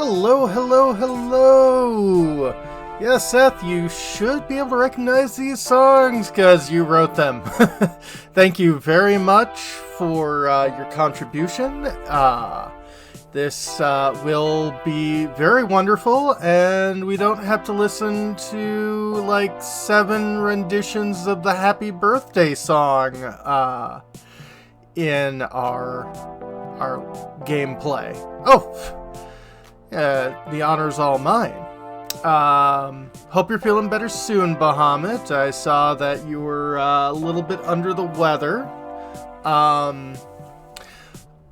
Hello, hello, hello! Yes, Seth, you should be able to recognize these songs because you wrote them. Thank you very much for your contribution. This will be very wonderful, and we don't have to listen to like 7 renditions of the Happy Birthday song in our gameplay. Oh, the honor's all mine. Hope you're feeling better soon, Bahamut. I saw that you were a little bit under the weather.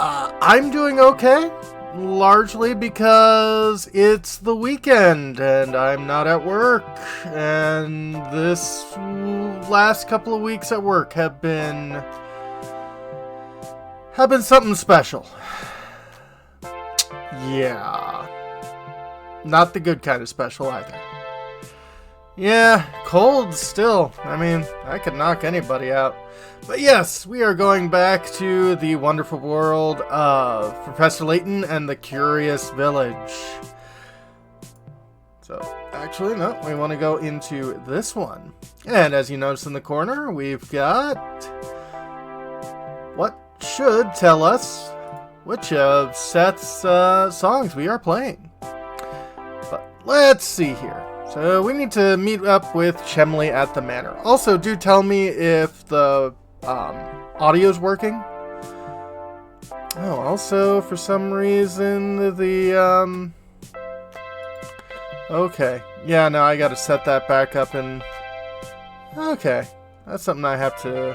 I'm doing okay, largely because it's the weekend and I'm not at work, and this last couple of weeks at work have been something special. Yeah. Not the good kind of special either. Yeah, cold still. I mean, I could knock anybody out. But yes, we are going back to the wonderful world of Professor Layton and the Curious Village. So, actually, no, we want to go into this one. And as you notice in the corner, we've got what should tell us which of Seth's songs we are playing. Let's see here. So we need to meet up with Chemley at the manor. Also, do tell me if the audio's working. Oh, also, for some reason, the okay. Yeah, no, I gotta set that back up and... Okay. That's something I have to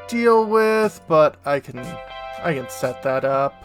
deal with, but I can set that up.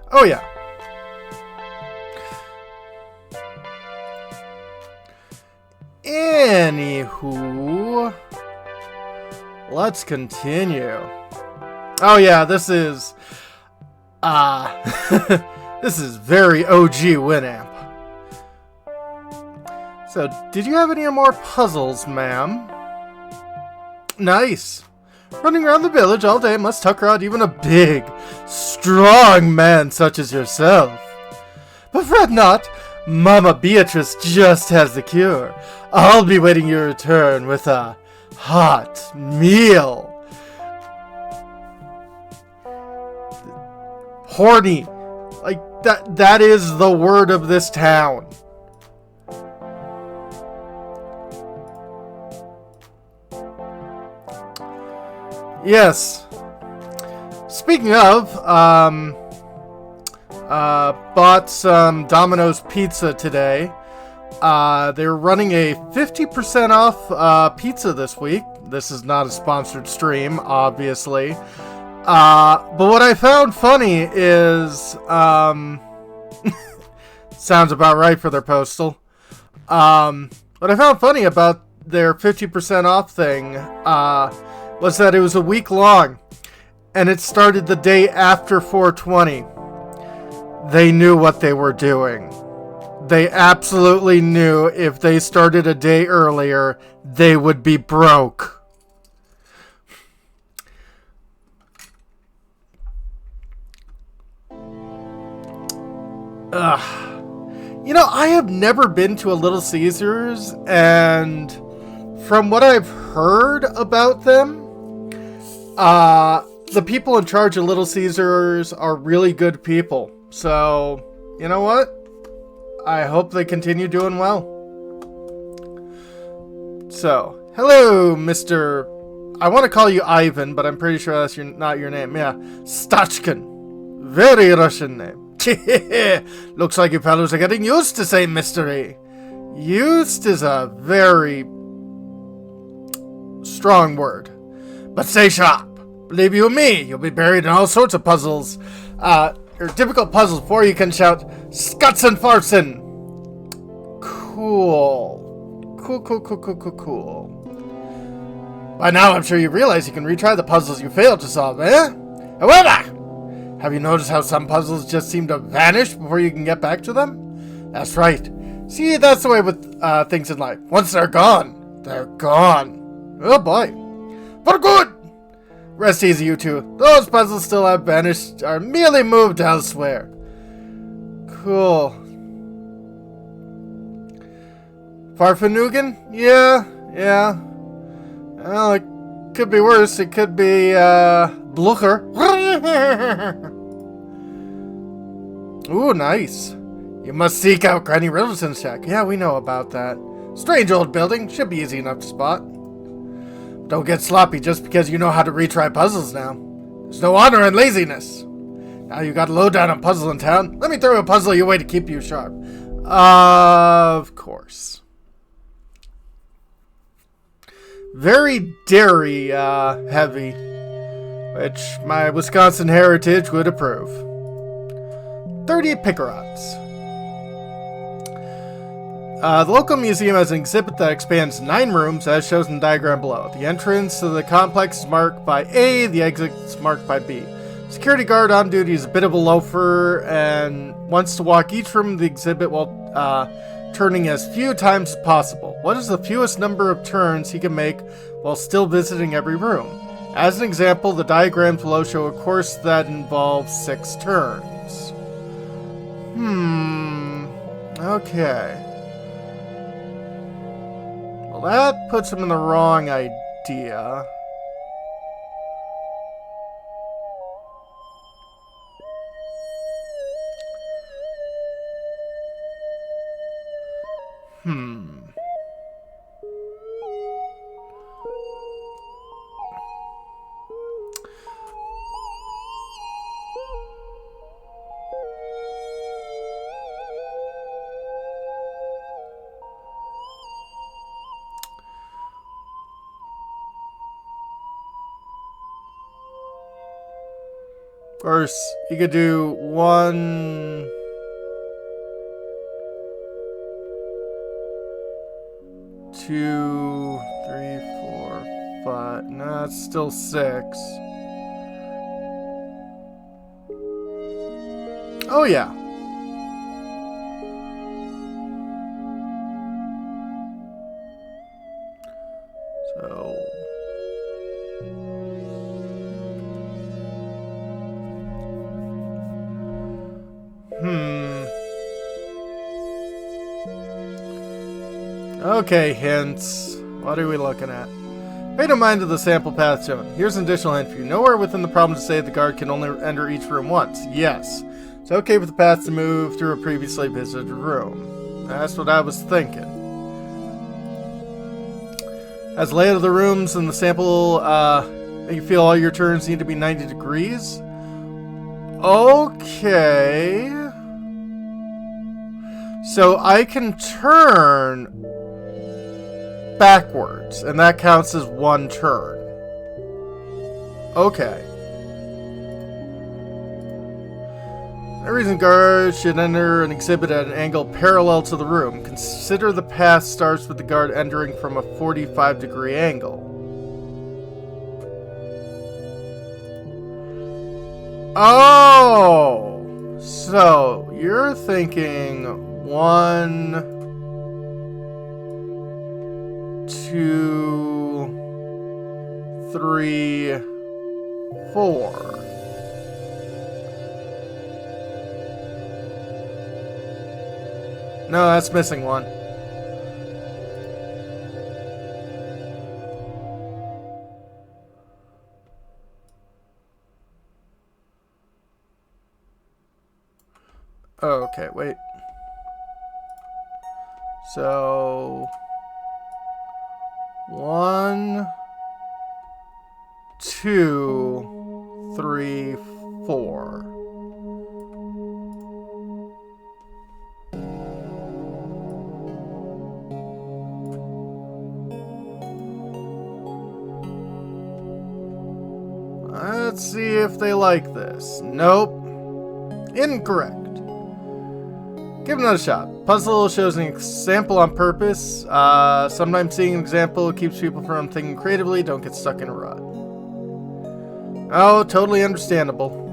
Oh yeah. Anywho, let's continue. Oh yeah, this is this is very OG Winamp. So, did you have any more puzzles, ma'am? Nice. Running around the village all day must tucker out even a big, strong man such as yourself. But fret not, Mama Beatrice just has the cure. I'll be waiting your return with a hot meal. Horny. Like, that is the word of this town. Yes. Speaking of, bought some Domino's pizza today. They're running a 50% off pizza this week. This is not a sponsored stream, obviously. But what I found funny is, sounds about right for their postal. What I found funny about their 50% off thing, was that it was a week long, and it started the day after 420. They knew what they were doing. They absolutely knew if they started a day earlier, they would be broke. You know, I have never been to a Little Caesars, and from what I've heard about them, the people in charge of Little Caesars are really good people. So, you know what? I hope they continue doing well. So, hello, Mr. I want to call you Ivan, but I'm pretty sure that's not your name. Yeah, Stachkin. Very Russian name. Looks like you fellows are getting used to saying mystery. Used is a very strong word. But stay sharp. Believe you me, you'll be buried in all sorts of puzzles. your difficult puzzles before you can shout, Scutson Farson! Cool. Cool. By now, I'm sure you realize you can retry the puzzles you failed to solve, eh? However, have you noticed how some puzzles just seem to vanish before you can get back to them? That's right. See, that's the way with things in life. Once they're gone, they're gone. Oh boy. For good! Rest easy, you two. Those puzzles still have vanished, are merely moved elsewhere. Cool. Farfanugan? Yeah. Well, it could be worse. It could be, Blucher. Ooh, nice. You must seek out Granny Riddleton's shack. Yeah, we know about that. Strange old building. Should be easy enough to spot. Don't get sloppy just because you know how to retry puzzles now. There's no honor in laziness. Now you got a lowdown on puzzle in town. Let me throw a puzzle your way to keep you sharp. Of course. Very dairy heavy, which my Wisconsin heritage would approve. 30 Picarots. The local museum has an exhibit that expands 9 rooms, as shown in the diagram below. The entrance to the complex is marked by A, the exit is marked by B. Security guard on duty is a bit of a loafer and wants to walk each room of the exhibit while turning as few times as possible. What is the fewest number of turns he can make while still visiting every room? As an example, the diagrams below show a course that involves 6 turns. Okay. Well, that puts him in the wrong idea. Of course, you could do 1, 2, 3, 4, 5. No, it's still 6. Oh yeah. So okay, hints. What are we looking at? Pay no mind to the sample path shown. Here's an additional hint for you. Nowhere within the problem to say the guard can only enter each room once. Yes. It's okay for the path to move through a previously visited room. That's what I was thinking. As layout of the rooms in the sample, you feel all your turns need to be 90 degrees? Okay. So I can turn backwards, and that counts as 1 turn. Okay. The reason guards should enter an exhibit at an angle parallel to the room. Consider the path starts with the guard entering from a 45-degree angle. Oh! So, you're thinking 1, 2, 3, 4. No, that's missing 1. Okay, wait. So 1, 2, 3, 4. Let's see if they like this. Nope. Incorrect. Give it another shot. Puzzle shows an example on purpose. Sometimes seeing an example keeps people from thinking creatively. Don't get stuck in a rut. Oh, totally understandable.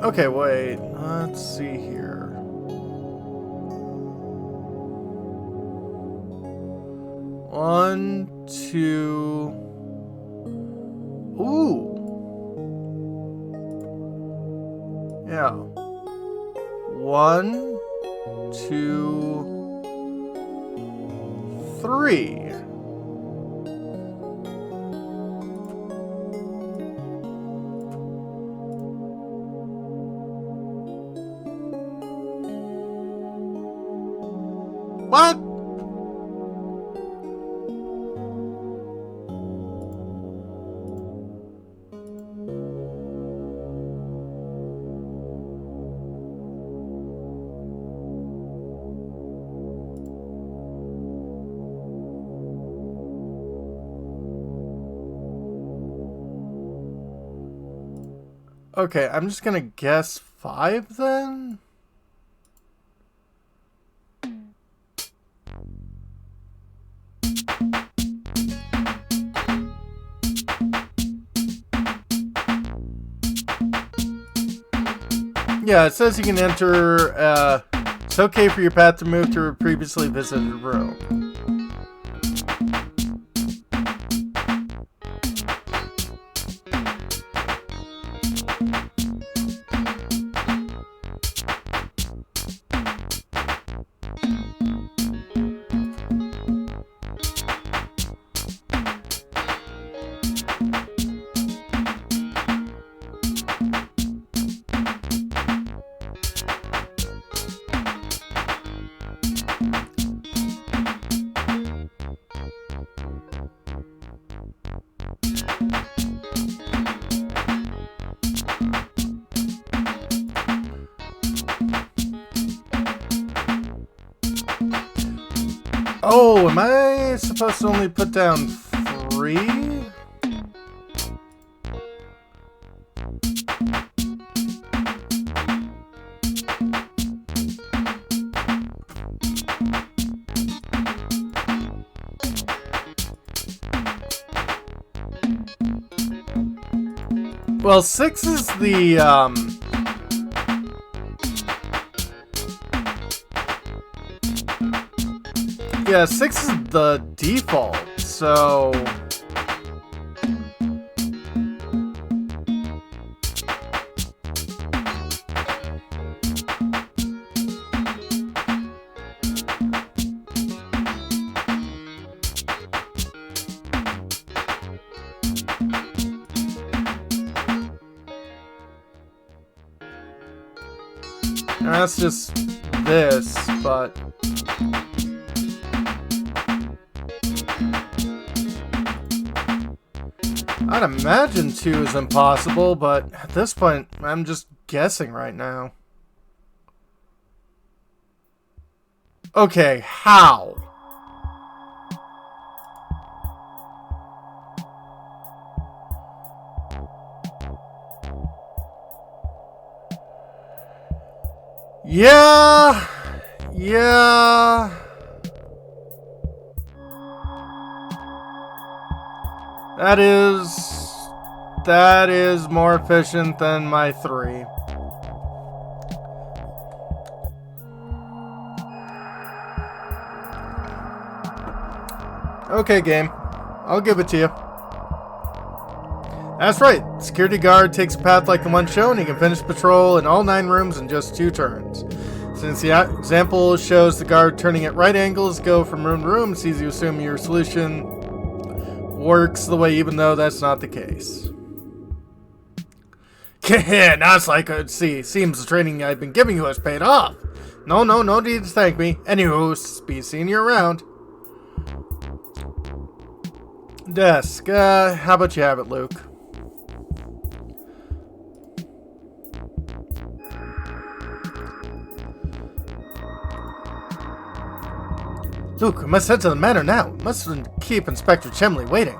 Okay, wait. Let's see here. One, two. Ooh. Yeah. One, two, three. What? Okay, I'm just gonna guess 5 then? Yeah, it says you can enter, it's okay for your path to move to a previously visited room. Oh, am I supposed to only put down 3? Well, 6 is the, yeah, 6 is the default, so... That's just this, but... I'd imagine 2 is impossible, but at this point, I'm just guessing right now. Okay, how? Yeah. That is more efficient than my 3. Okay, game. I'll give it to you. That's right. Security guard takes a path like the one shown. He can finish patrol in all 9 rooms in just 2 turns. Since the example shows the guard turning at right angles, go from room to room, it's easy to assume your solution works the way, even though that's not the case. Now it's like, seems the training I've been giving you has paid off. No need to thank me. Anywho, be seeing you around. Desk, how about you have it, Luke? Luke, we must head to the manor now. Mustn't keep Inspector Chimley waiting.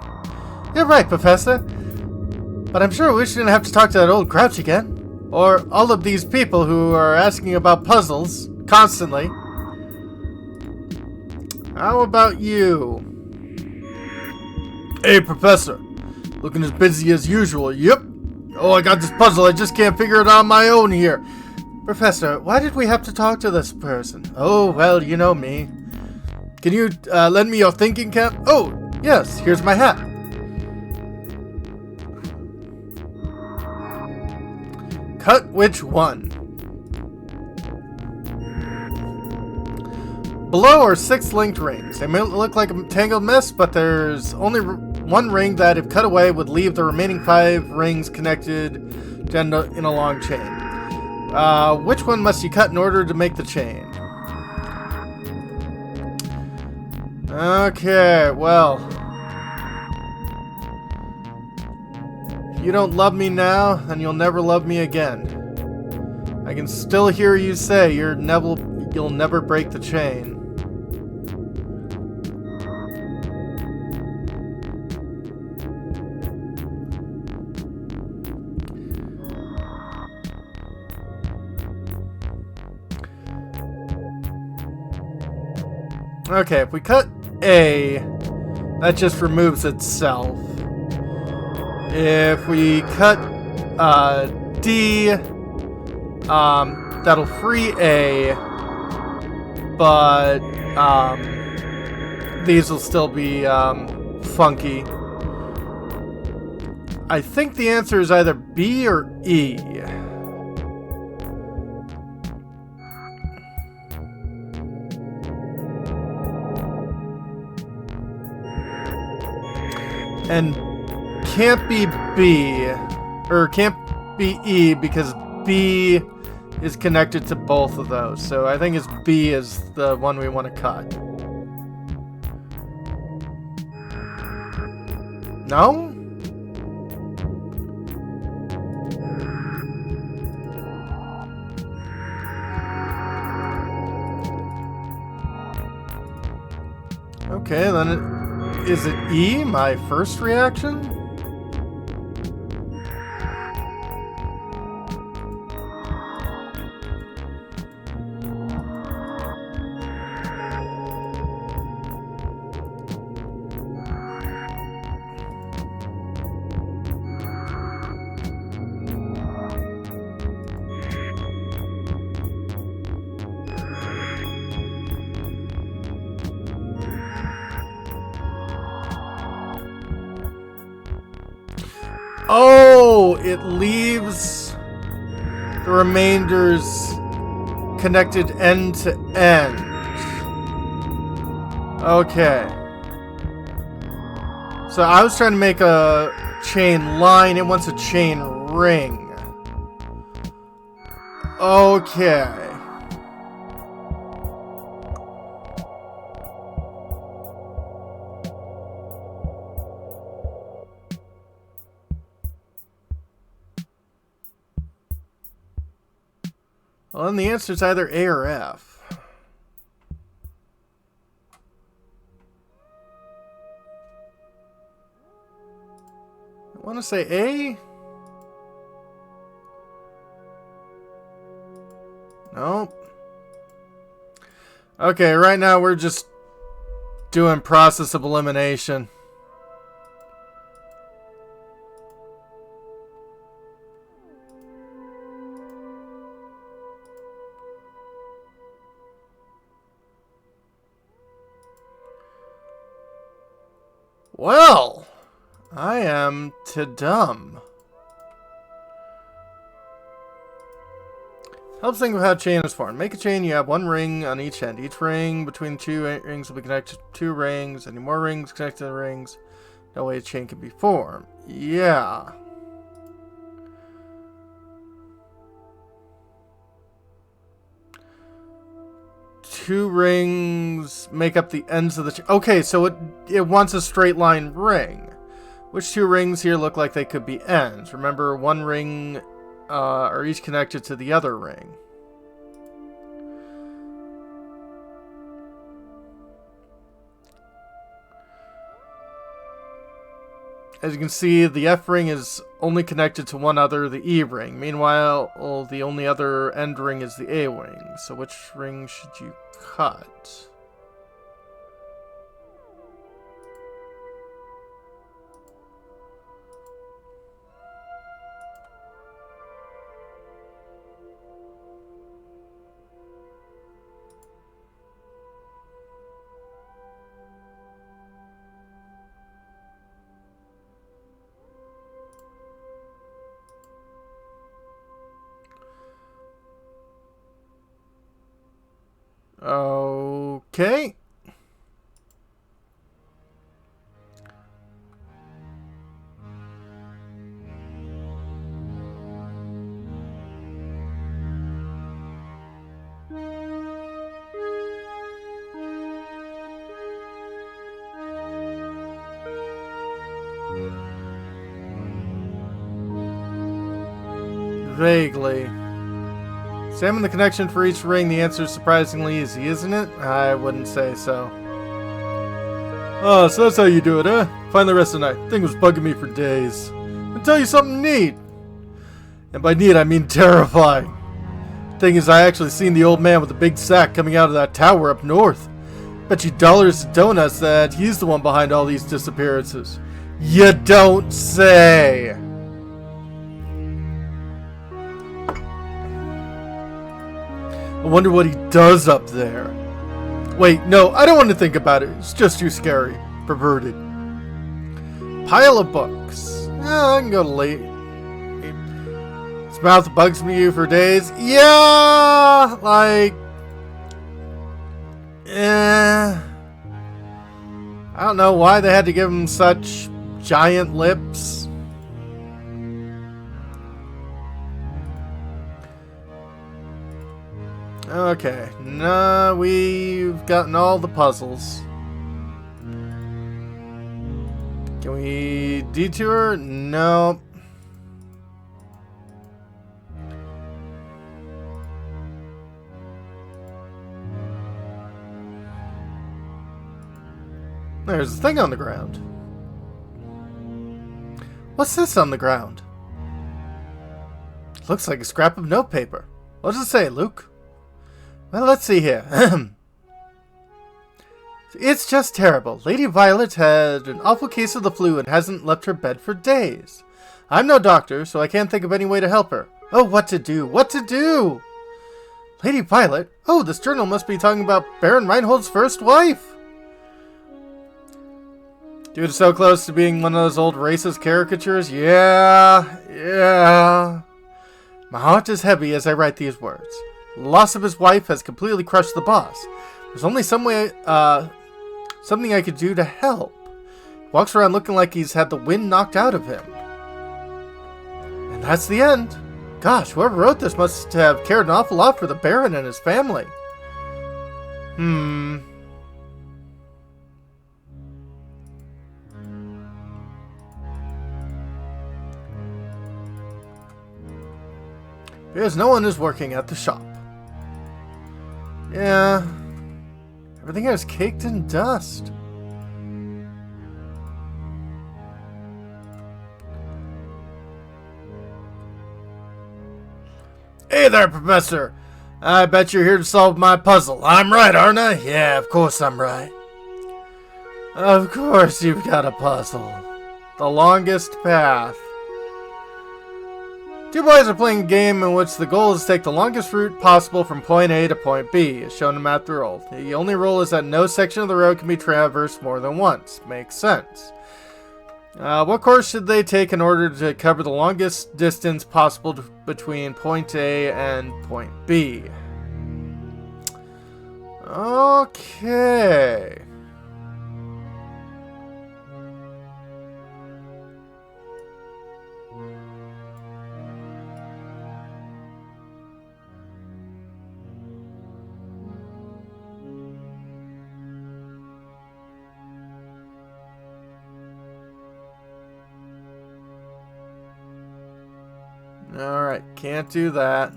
You're right, Professor. But I'm sure we shouldn't have to talk to that old grouch again. Or all of these people who are asking about puzzles constantly. How about you? Hey, Professor. Looking as busy as usual. Yep. Oh, I got this puzzle. I just can't figure it out on my own here. Professor, why did we have to talk to this person? Oh, well, you know me. Can you lend me your thinking cap? Oh, yes. Here's my hat. Cut which one? Below are 6 linked rings. They may look like a tangled mess, but there's only one ring that, if cut away, would leave the remaining 5 rings connected in a long chain. Which one must you cut in order to make the chain? Okay, well. If you don't love me now, then you'll never love me again. I can still hear you say you'll never break the chain. Okay, if we cut A, that just removes itself. If we cut D, that'll free A, but these will still be funky. I think the answer is either B or E. And can't be B, or can't be E, because B is connected to both of those. So I think it's B is the one we want to cut. No? Okay, then is it E, my first reaction? Oh, it leaves the remainders connected end to end. Okay. So I was trying to make a chain line. It wants a chain ring. Okay. Well, then the answer is either A or F. I want to say A. Nope. Okay, right now we're just doing process of elimination. Well, I am too dumb. Helps think of how a chain is formed. Make a chain, you have one ring on each end. Each ring between two rings will be connected to 2 rings. Any more rings connected to the rings. No way a chain can be formed. Yeah. Two rings make up the ends of the chain. Okay, so it wants a straight line ring. Which two rings here look like they could be ends? Remember, one ring are each connected to the other ring. As you can see, the F ring is only connected to one other, the E ring. Meanwhile, the only other end ring is the A ring. So which ring should you cut? Okay. Vaguely. Examine the connection for each ring. The answer is surprisingly easy, isn't it? I wouldn't say so. Oh, so that's how you do it, huh? Find the rest of the night. Thing was bugging me for days. I'll tell you something neat. And by neat, I mean terrifying. Thing is, I actually seen the old man with the big sack coming out of that tower up north. Bet you dollars to donuts that he's the one behind all these disappearances. You don't say! I wonder what he does up there. Wait, no, I don't want to think about it. It's just too scary. Perverted. Pile of books. I can go to Layton. His mouth bugs me for days. Yeah, like... I don't know why they had to give him such giant lips. Okay, no, we've gotten all the puzzles. Can we detour? No. There's a thing on the ground. What's this on the ground? Looks like a scrap of notepaper. What does it say, Luke? Well, let's see here. It's just terrible. Lady Violet had an awful case of the flu and hasn't left her bed for days. I'm no doctor, so I can't think of any way to help her. Oh, what to do? What to do? Lady Violet? Oh, this journal must be talking about Baron Reinhold's first wife. Dude is so close to being one of those old racist caricatures. Yeah. My heart is heavy as I write these words. The loss of his wife has completely crushed the boss. There's only some way, something I could do to help. He walks around looking like he's had the wind knocked out of him. And that's the end. Gosh, whoever wrote this must have cared an awful lot for the Baron and his family. Because no one is working at the shop. Yeah. Everything is caked in dust. Hey there, Professor. I bet you're here to solve my puzzle. I'm right, aren't I? Yeah, of course I'm right. Of course you've got a puzzle. The longest path. Two boys are playing a game in which the goal is to take the longest route possible from point A to point B, as shown in map the roll. The only rule is that no section of the road can be traversed more than once. Makes sense. What course should they take in order to cover the longest distance possible between point A and point B? Okay. Alright, can't do that.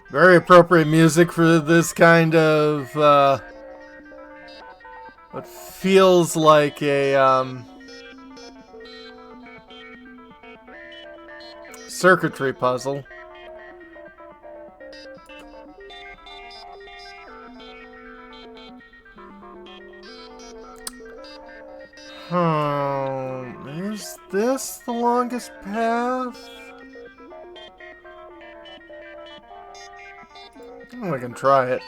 Very appropriate music for this kind of, what feels like a, circuitry puzzle. Is this the longest path? Oh, I can try it.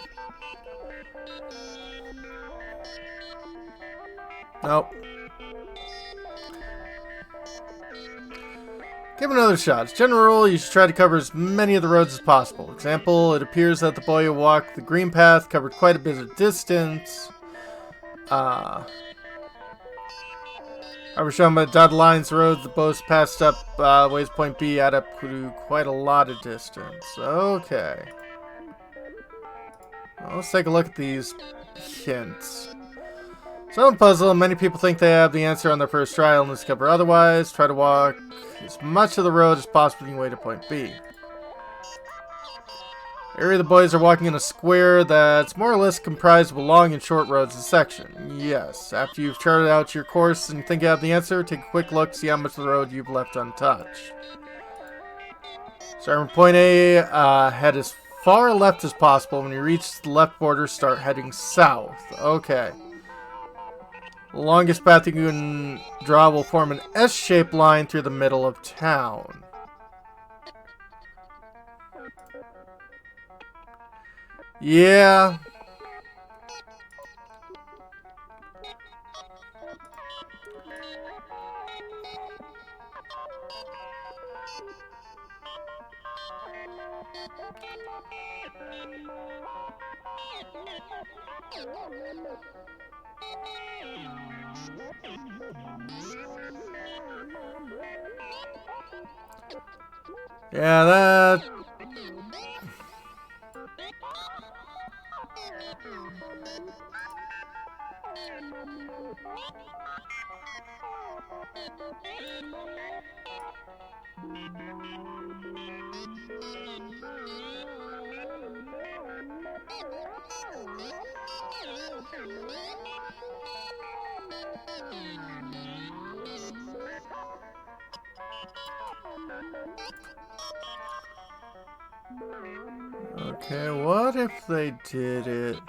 Nope. Give it another shot. As general rule, you should try to cover as many of the roads as possible. Example, it appears that the boy who walked the green path covered quite a bit of distance. I was shown by the dotted lines, the roads the both passed up ways point B add up to quite a lot of distance. Okay. Well, let's take a look at these hints. Some puzzle, many people think they have the answer on their first try and discover otherwise. Try to walk as much of the road as possible on your way to point B. The area the boys are walking in a square that's more or less comprised of long and short roads and section. Yes, after you've charted out your course and think you have the answer, take a quick look, see how much of the road you've left untouched. Starting from point A, head as far left as possible. When you reach the left border, start heading south. Okay. The longest path you can draw will form an S-shaped line through the middle of town. Yeah. Yeah, that... Okay, what if they did it?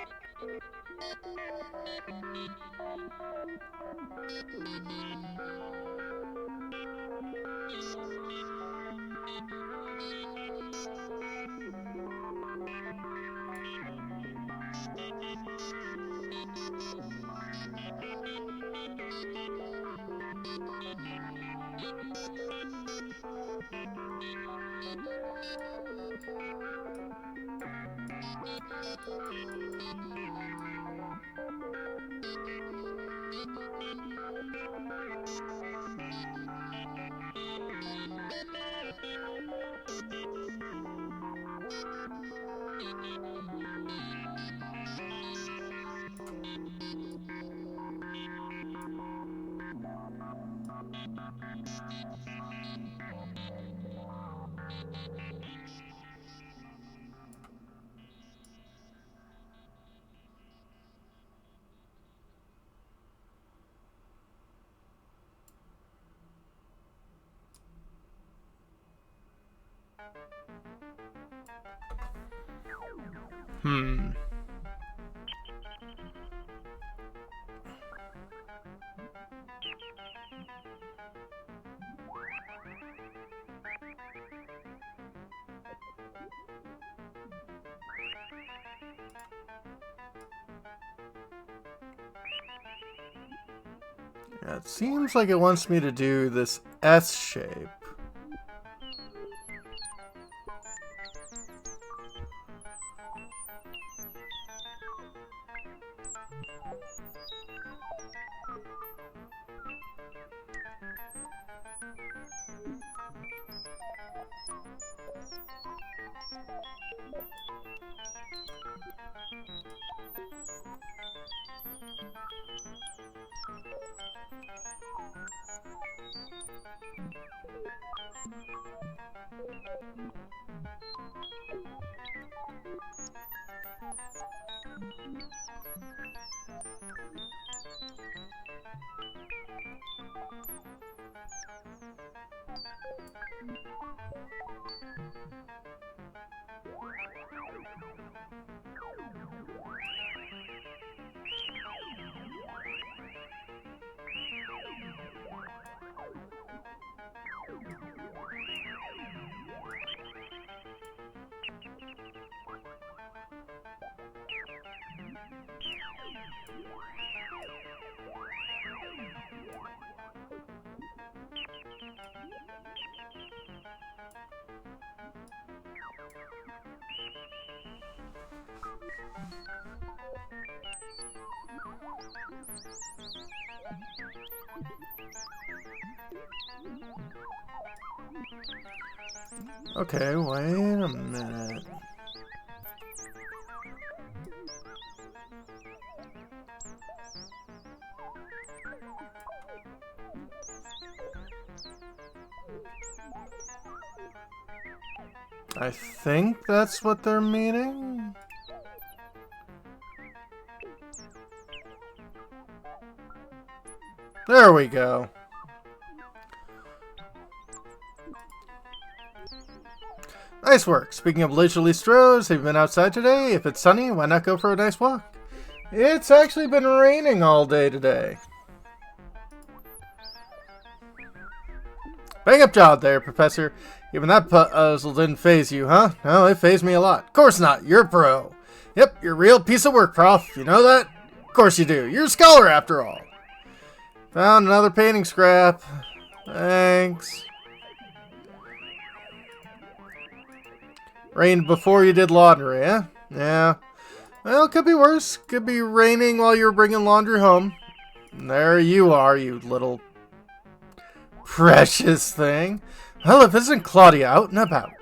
Yeah, it seems like it wants me to do this S shape. Okay, wait a minute. I think that's what they're meaning. There we go. Nice work. Speaking of leisurely strolls, have you been outside today? If it's sunny, why not go for a nice walk? It's actually been raining all day today. Bang up job there, Professor. Even that puzzle didn't faze you, huh? No, it fazed me a lot. Of course not. You're a pro. Yep, you're a real piece of work, Prof. You know that? Of course you do. You're a scholar after all. Found another painting scrap. Thanks. Rained before you did laundry, eh? Yeah. Well, could be worse. Could be raining while you're bringing laundry home. And there you are, you little precious thing. Well, if isn't Claudia out and about?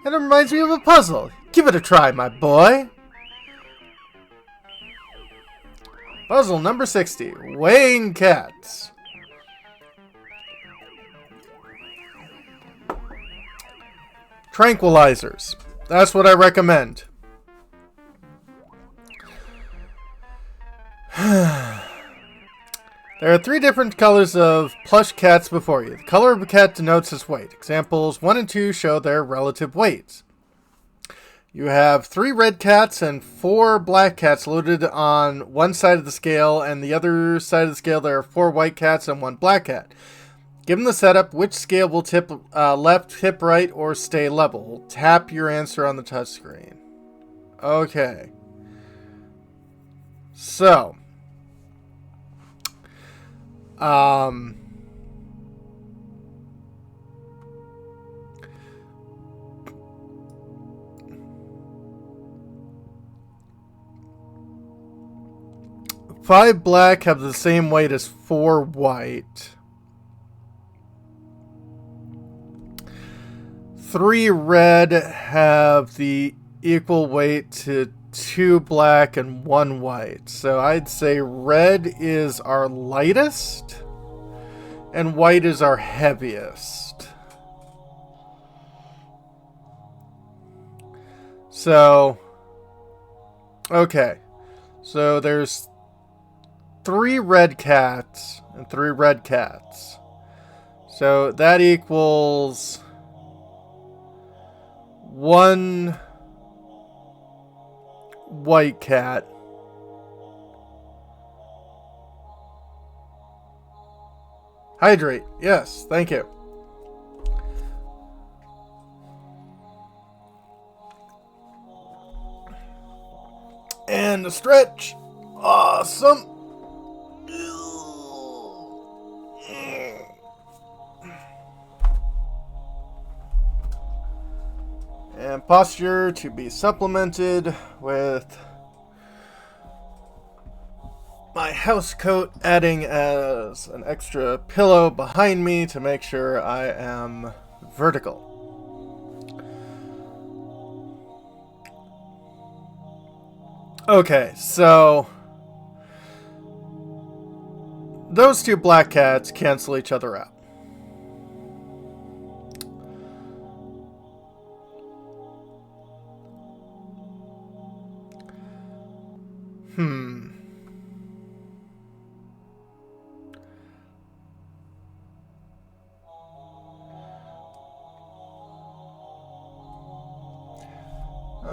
And it reminds me of a puzzle. Give it a try, my boy. Puzzle number 60. Weighing cats. Tranquilizers. That's what I recommend. There are 3 different colors of plush cats before you. The color of a cat denotes its weight. Examples 1 and 2 show their relative weights. You have 3 red cats and 4 black cats loaded on one side of the scale, and the other side of the scale there are 4 white cats and 1 black cat. Given the setup, which scale will tip left, tip right, or stay level? Tap your answer on the touchscreen. Okay. So. 5 black have the same weight as 4 white. 3 red have the equal weight to 2 black and 1 white. So I'd say red is our lightest and white is our heaviest. So, okay. So there's 3 red cats and 3 red cats. So that equals 1 white cat. Hydrate. Yes, thank you. And a stretch. Awesome. And posture to be supplemented with my house coat, adding as an extra pillow behind me to make sure I am vertical. Okay, so those two black cats cancel each other out.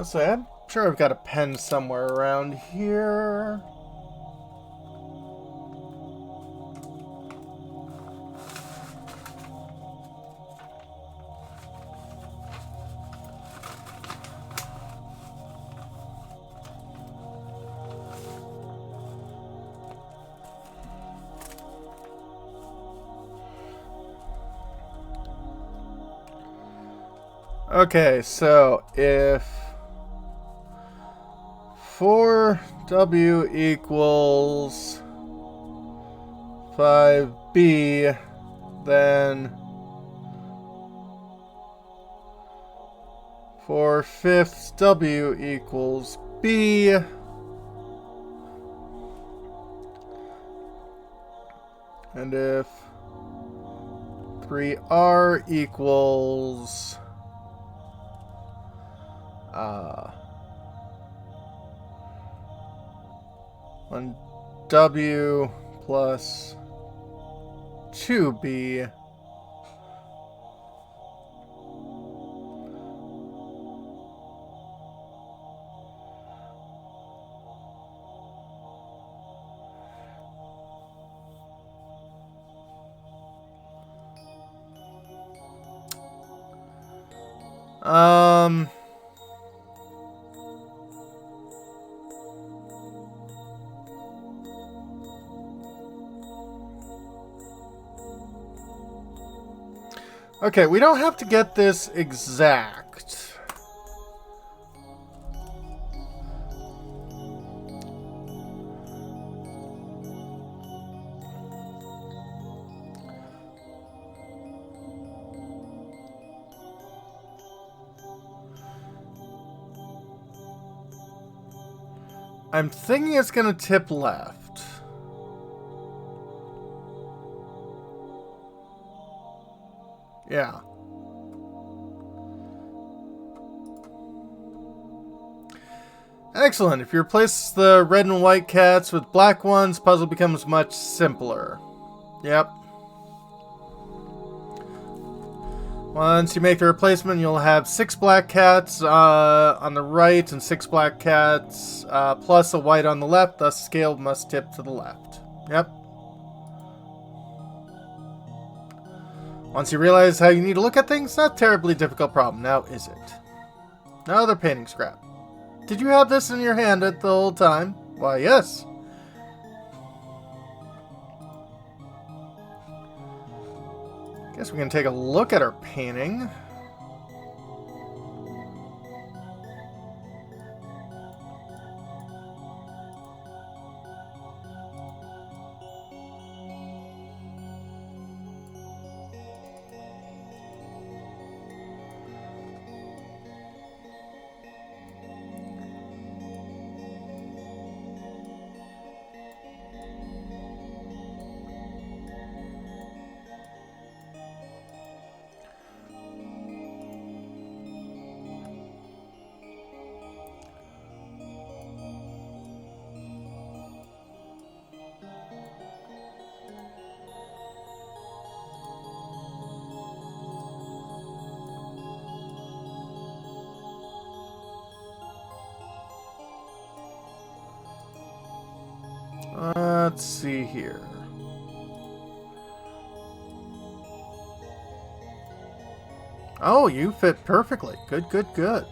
So I'm sure I've got a pen somewhere around here. Okay, so if 4W equals 5B, then 4/5 W equals B. And if 3R equals 1W plus 2B, okay, we don't have to get this exact. I'm thinking it's going to tip left. Yeah. Excellent. If you replace the red and white cats with black ones, puzzle becomes much simpler. Yep. Once you make the replacement, you'll have 6 black cats on the right and 6 black cats plus a white on the left. Thus, scale must tip to the left. Yep. Once you realize how you need to look at things, not a terribly difficult problem, now is it? Another painting scrap. Did you have this in your hand the whole time? Why, yes. Guess we can take a look at our painting. Let's see here. Oh, you fit perfectly. Good, good, good.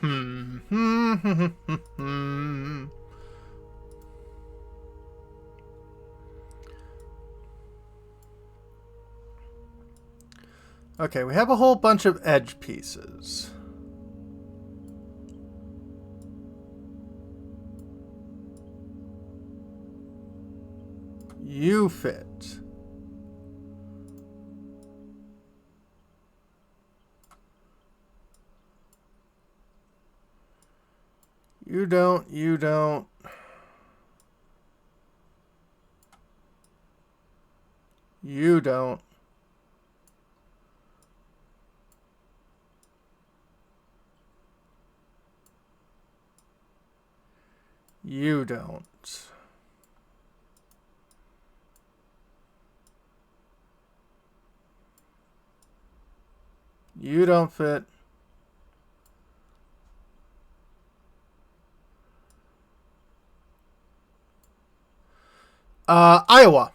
Okay, we have a whole bunch of edge pieces. You fit. You don't, you don't. You don't. You don't. You don't fit. Iowa.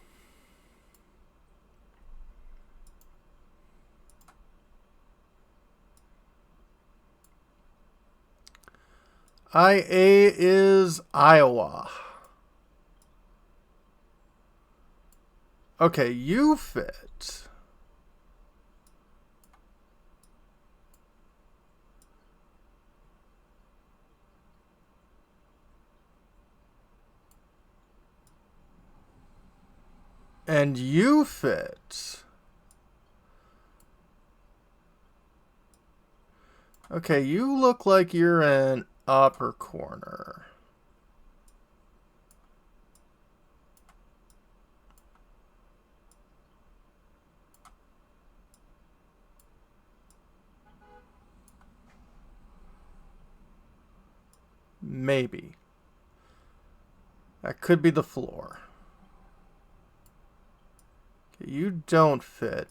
IA is Iowa. Okay, you fit. And you fit. Okay, you look like you're in upper corner. Maybe. That could be the floor. Okay, you don't fit.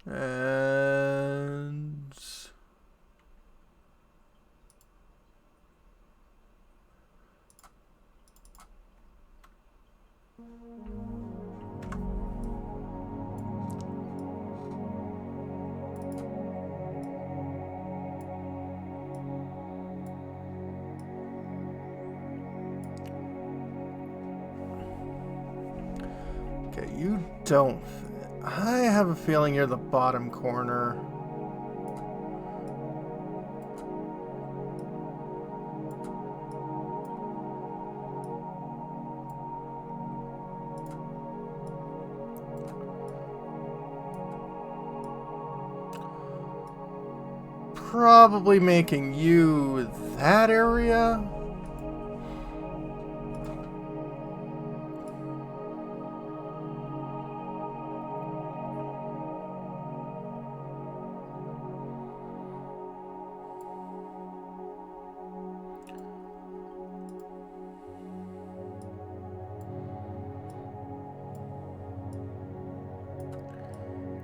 And okay, you don't fit. I have a feeling you're the bottom corner. Probably making you that area.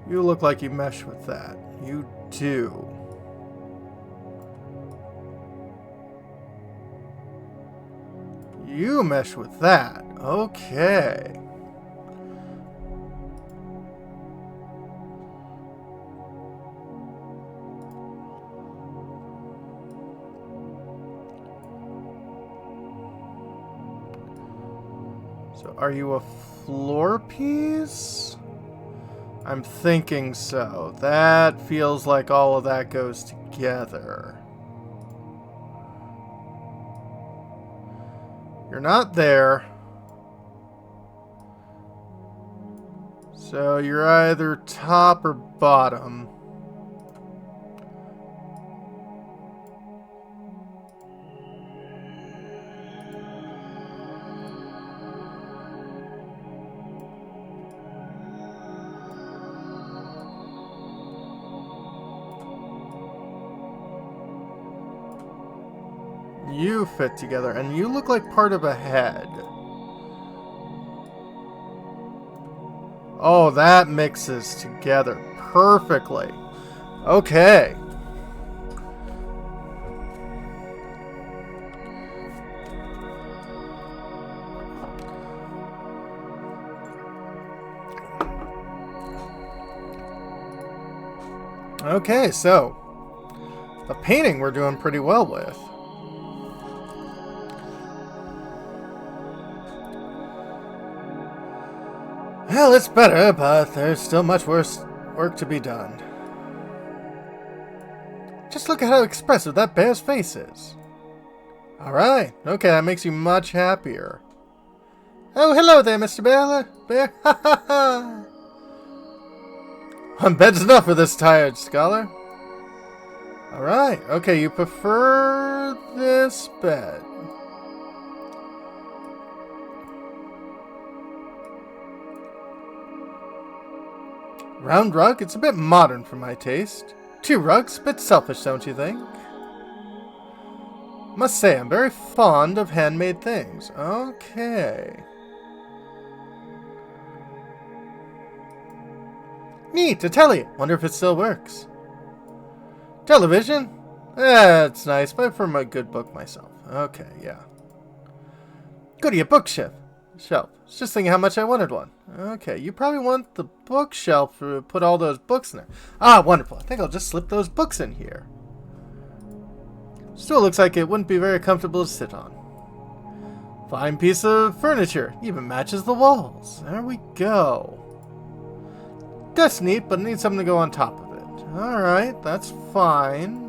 You look like you mesh with that. You do. You mesh with that. Okay. So are you a floor piece? I'm thinking so. That feels like all of that goes together. You're not there. So you're either top or bottom. You fit together, and you look like part of a head. Oh, that mixes together perfectly. Okay. Okay, so the painting we're doing pretty well with. Well, it's better, but there's still much worse work to be done. Just look at how expressive that bear's face is. Alright, okay, that makes you much happier. Oh, hello there, Mr. Bear. Ha ha ha! One bed's enough for this tired scholar. Alright, okay, you prefer this bed. Round rug? It's a bit modern for my taste. 2 rugs? Bit selfish, don't you think? Must say, I'm very fond of handmade things. Okay. Neat, a telly. Wonder if it still works. Television? It's nice, but I prefer my good book myself. Okay, yeah. Goody, a bookshelf. I was just thinking how much I wanted one. Okay, you probably want the bookshelf to put all those books in there. Ah, wonderful. I think I'll just slip those books in here. Still looks like it wouldn't be very comfortable to sit on. Fine piece of furniture. Even matches the walls. There we go. That's neat, but it needs something to go on top of it. Alright, that's fine.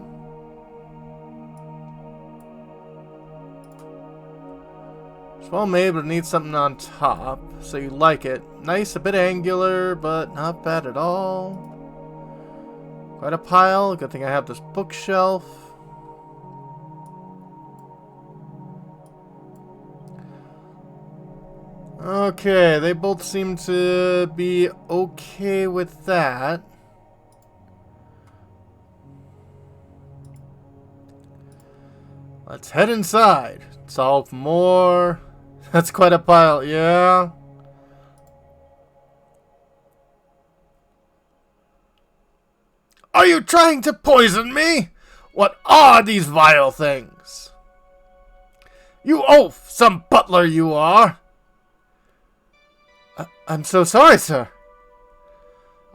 It's well made, but it needs something on top. So you like it. Nice, a bit angular, but not bad at all. Quite a pile. Good thing I have this bookshelf. Okay, they both seem to be okay with that. Let's head inside. Solve more. That's quite a pile, yeah. Are you trying to poison me? What are these vile things? You oaf, some butler you are. I'm so sorry, sir.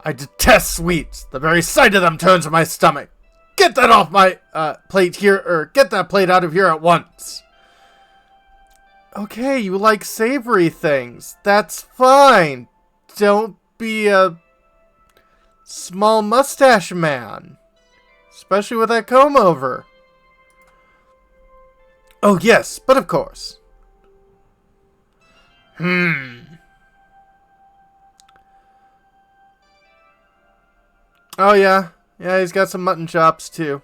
I detest sweets. The very sight of them turns my stomach. Get that off my plate here, or get that plate out of here at once. Okay, you like savory things. That's fine. Don't be a small mustache man. Especially with that comb over. Oh, yes, but of course. Oh, yeah. Yeah, he's got some mutton chops, too.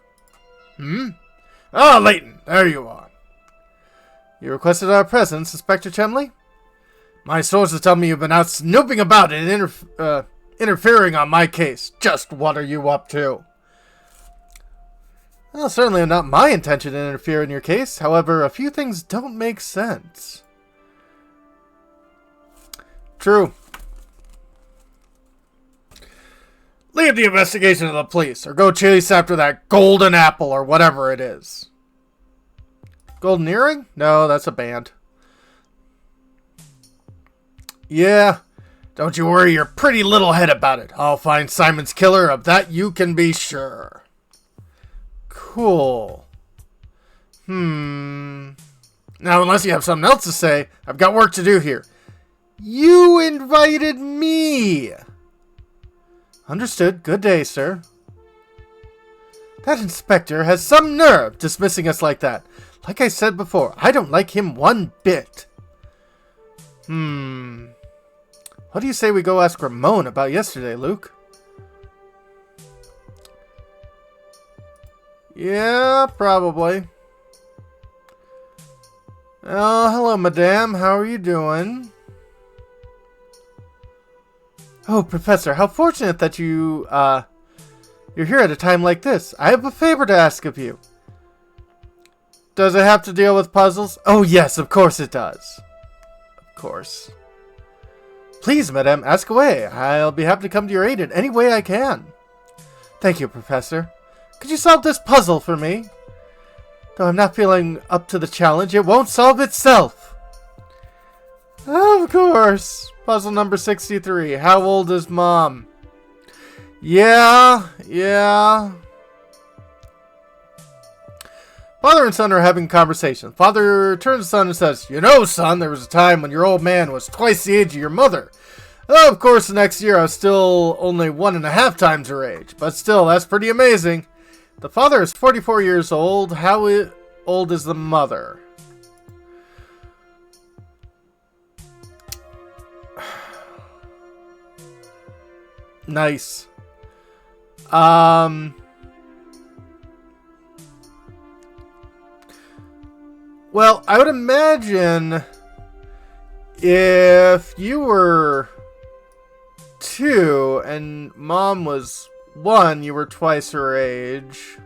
Ah, Layton, there you are. You requested our presence, Inspector Chemley? My sources tell me you've been out snooping about and interfering on my case. Just what are you up to? Well, certainly not my intention to interfere in your case. However, a few things don't make sense. True. Leave the investigation to the police, or go chase after that golden apple, or whatever it is. Golden earring? No, that's a band. Yeah, don't you worry your pretty little head about it. I'll find Simon's killer, of that you can be sure. Cool. Now, unless you have something else to say, I've got work to do here. You invited me! Understood. Good day, sir. That inspector has some nerve dismissing us like that. Like I said before, I don't like him one bit. What do you say we go ask Ramon about yesterday, Luke? Yeah, probably. Oh, hello, madame. How are you doing? Oh, Professor, how fortunate that you're here at a time like this. I have a favor to ask of you. Does it have to deal with puzzles? Oh yes, of course it does. Of course. Please, madame, ask away. I'll be happy to come to your aid in any way I can. Thank you, Professor. Could you solve this puzzle for me? Though I'm not feeling up to the challenge, it won't solve itself. Of course. Puzzle number 63. How old is Mom? Yeah. Father and son are having a conversation. Father turns to son and says, "You know, son, there was a time when your old man was twice the age of your mother. Of course, the next year I was still only 1.5 times her age. But still, that's pretty amazing. The father is 44 years old. How old is the mother?" Nice. Well, I would imagine if you were 2 and Mom was 1, you were twice her age.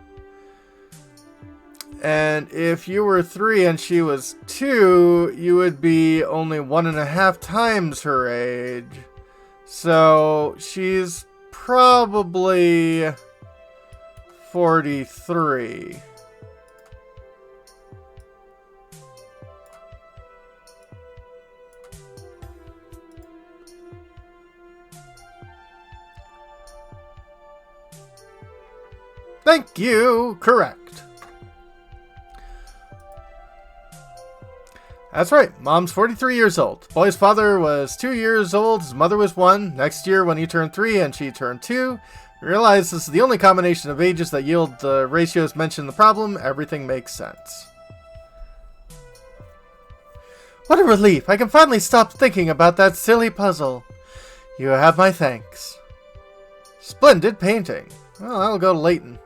And if you were 3 and she was 2, you would be only 1.5 times her age. So she's probably 43. Thank you. Correct. That's right. Mom's 43 years old. Boy's father was 2 years old. His mother was 1. Next year, when he turned 3 and she turned 2, I realized this is the only combination of ages that yield the ratios mentioned in the problem. Everything makes sense. What a relief. I can finally stop thinking about that silly puzzle. You have my thanks. Splendid painting. Well, that'll go to Layton.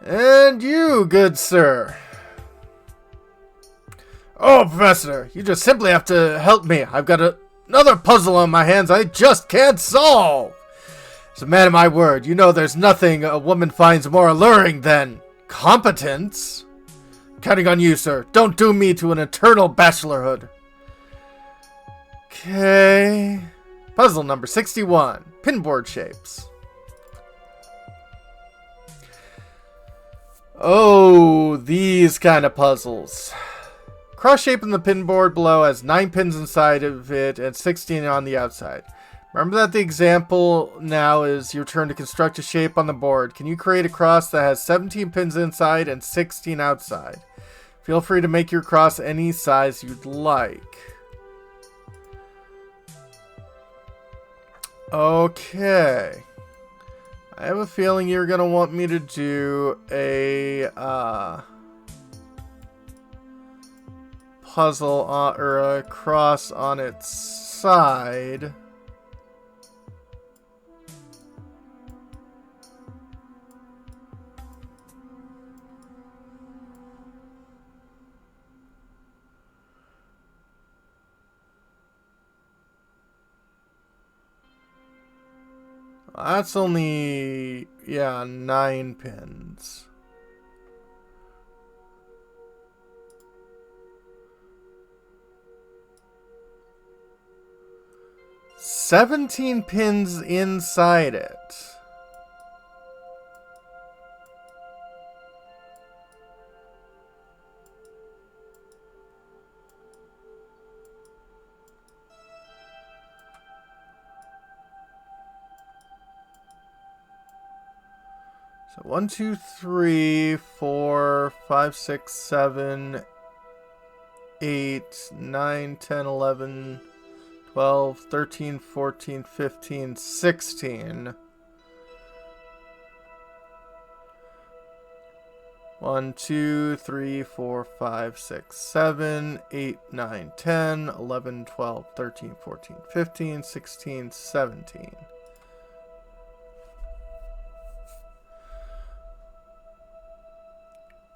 And you, good sir. Oh, Professor, you just simply have to help me. I've got another puzzle on my hands I just can't solve. As a man of my word, you know there's nothing a woman finds more alluring than competence. Counting on you, sir. Don't doom me to an eternal bachelorhood. Okay. Puzzle number 61. Pinboard shapes. Oh, these kind of puzzles. Cross shape in the pinboard below has 9 pins inside of it and 16 on the outside. Remember that the example now is your turn to construct a shape on the board. Can you create a cross that has 17 pins inside and 16 outside? Feel free to make your cross any size you'd like. Okay. I have a feeling you're going to want me to do a puzzle or a cross on its side. That's only, 9 pins. "17 pins inside it. So 1, 2, 3, 4, 5, 6, 7, 8, 9, 10, 11, 12, 13, 14, 15, 16. 1, 2, 3, 4, 5, 6, 7, 8, 9, 10, 11, 12, 13, 14, 15, 16, 17.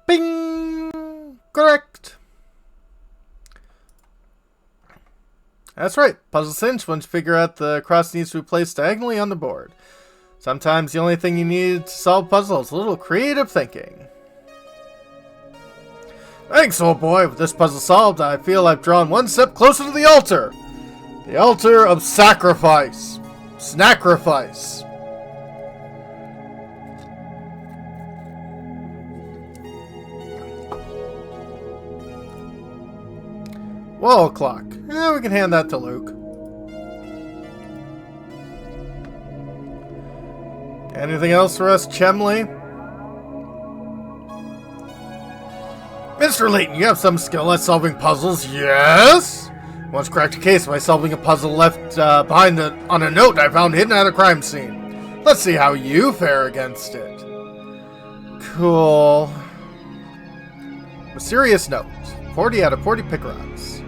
Bing! Correct! That's right. Puzzle cinch. Once you figure out the cross needs to be placed diagonally on the board. Sometimes the only thing you need to solve a puzzle is a little creative thinking. Thanks, old boy. With this puzzle solved, I feel I've drawn one step closer to the altar. The altar of sacrifice. Snacrifice. Wall clock. Yeah, we can hand that to Luke. Anything else for us, Chemley? Mr. Layton, you have some skill at solving puzzles, yes? Once cracked a case by solving a puzzle left behind on a note I found hidden at a crime scene. Let's see how you fare against it. Cool. Mysterious note. 40 out of 40 pick-rocks.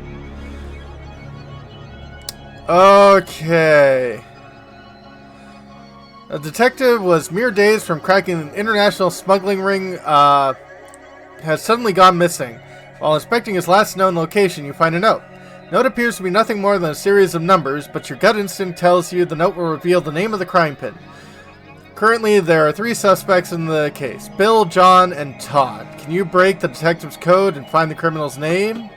Okay. A detective was mere days from cracking an international smuggling ring, has suddenly gone missing. While inspecting his last known location, you find a note. Note appears to be nothing more than a series of numbers, but your gut instinct tells you the note will reveal the name of the crime pin. Currently, there are 3 suspects in the case. Bill, John, and Todd. Can you break the detective's code and find the criminal's name?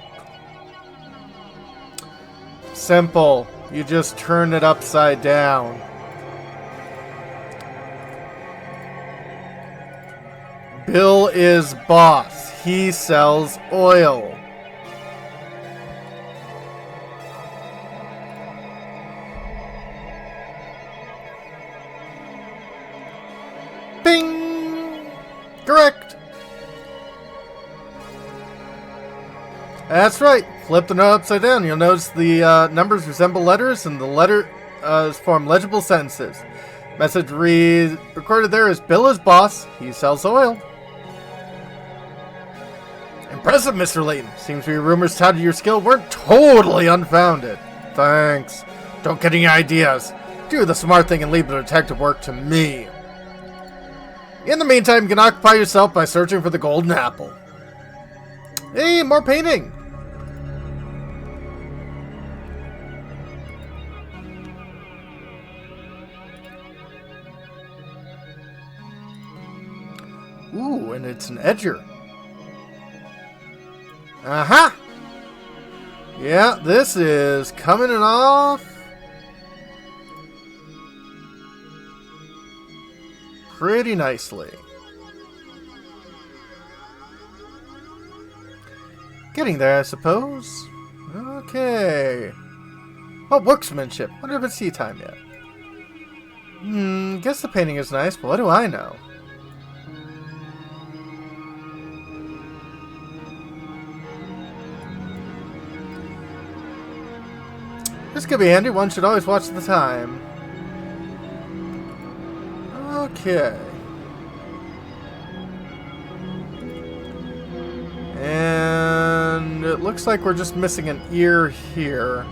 Simple. You just turn it upside down. Bill is boss. He sells oil. Bing! Correct. That's right. Flip the note upside down. You'll notice the numbers resemble letters, and the letters form legible sentences. Message recorded there is Bill is boss. He sells oil. Impressive, Mr. Layton. Seems to be rumors touted your skill weren't totally unfounded. Thanks. Don't get any ideas. Do the smart thing and leave the detective work to me. In the meantime, you can occupy yourself by searching for the golden apple. Hey, more painting. Ooh, and it's an edger. Uh-huh. Yeah, this is coming off pretty nicely. Getting there, I suppose. Okay. Oh, workmanship. Wonder if it's tea time yet. Guess the painting is nice, but what do I know? This could be handy. One should always watch the time. Okay. And it looks like we're just missing an ear here.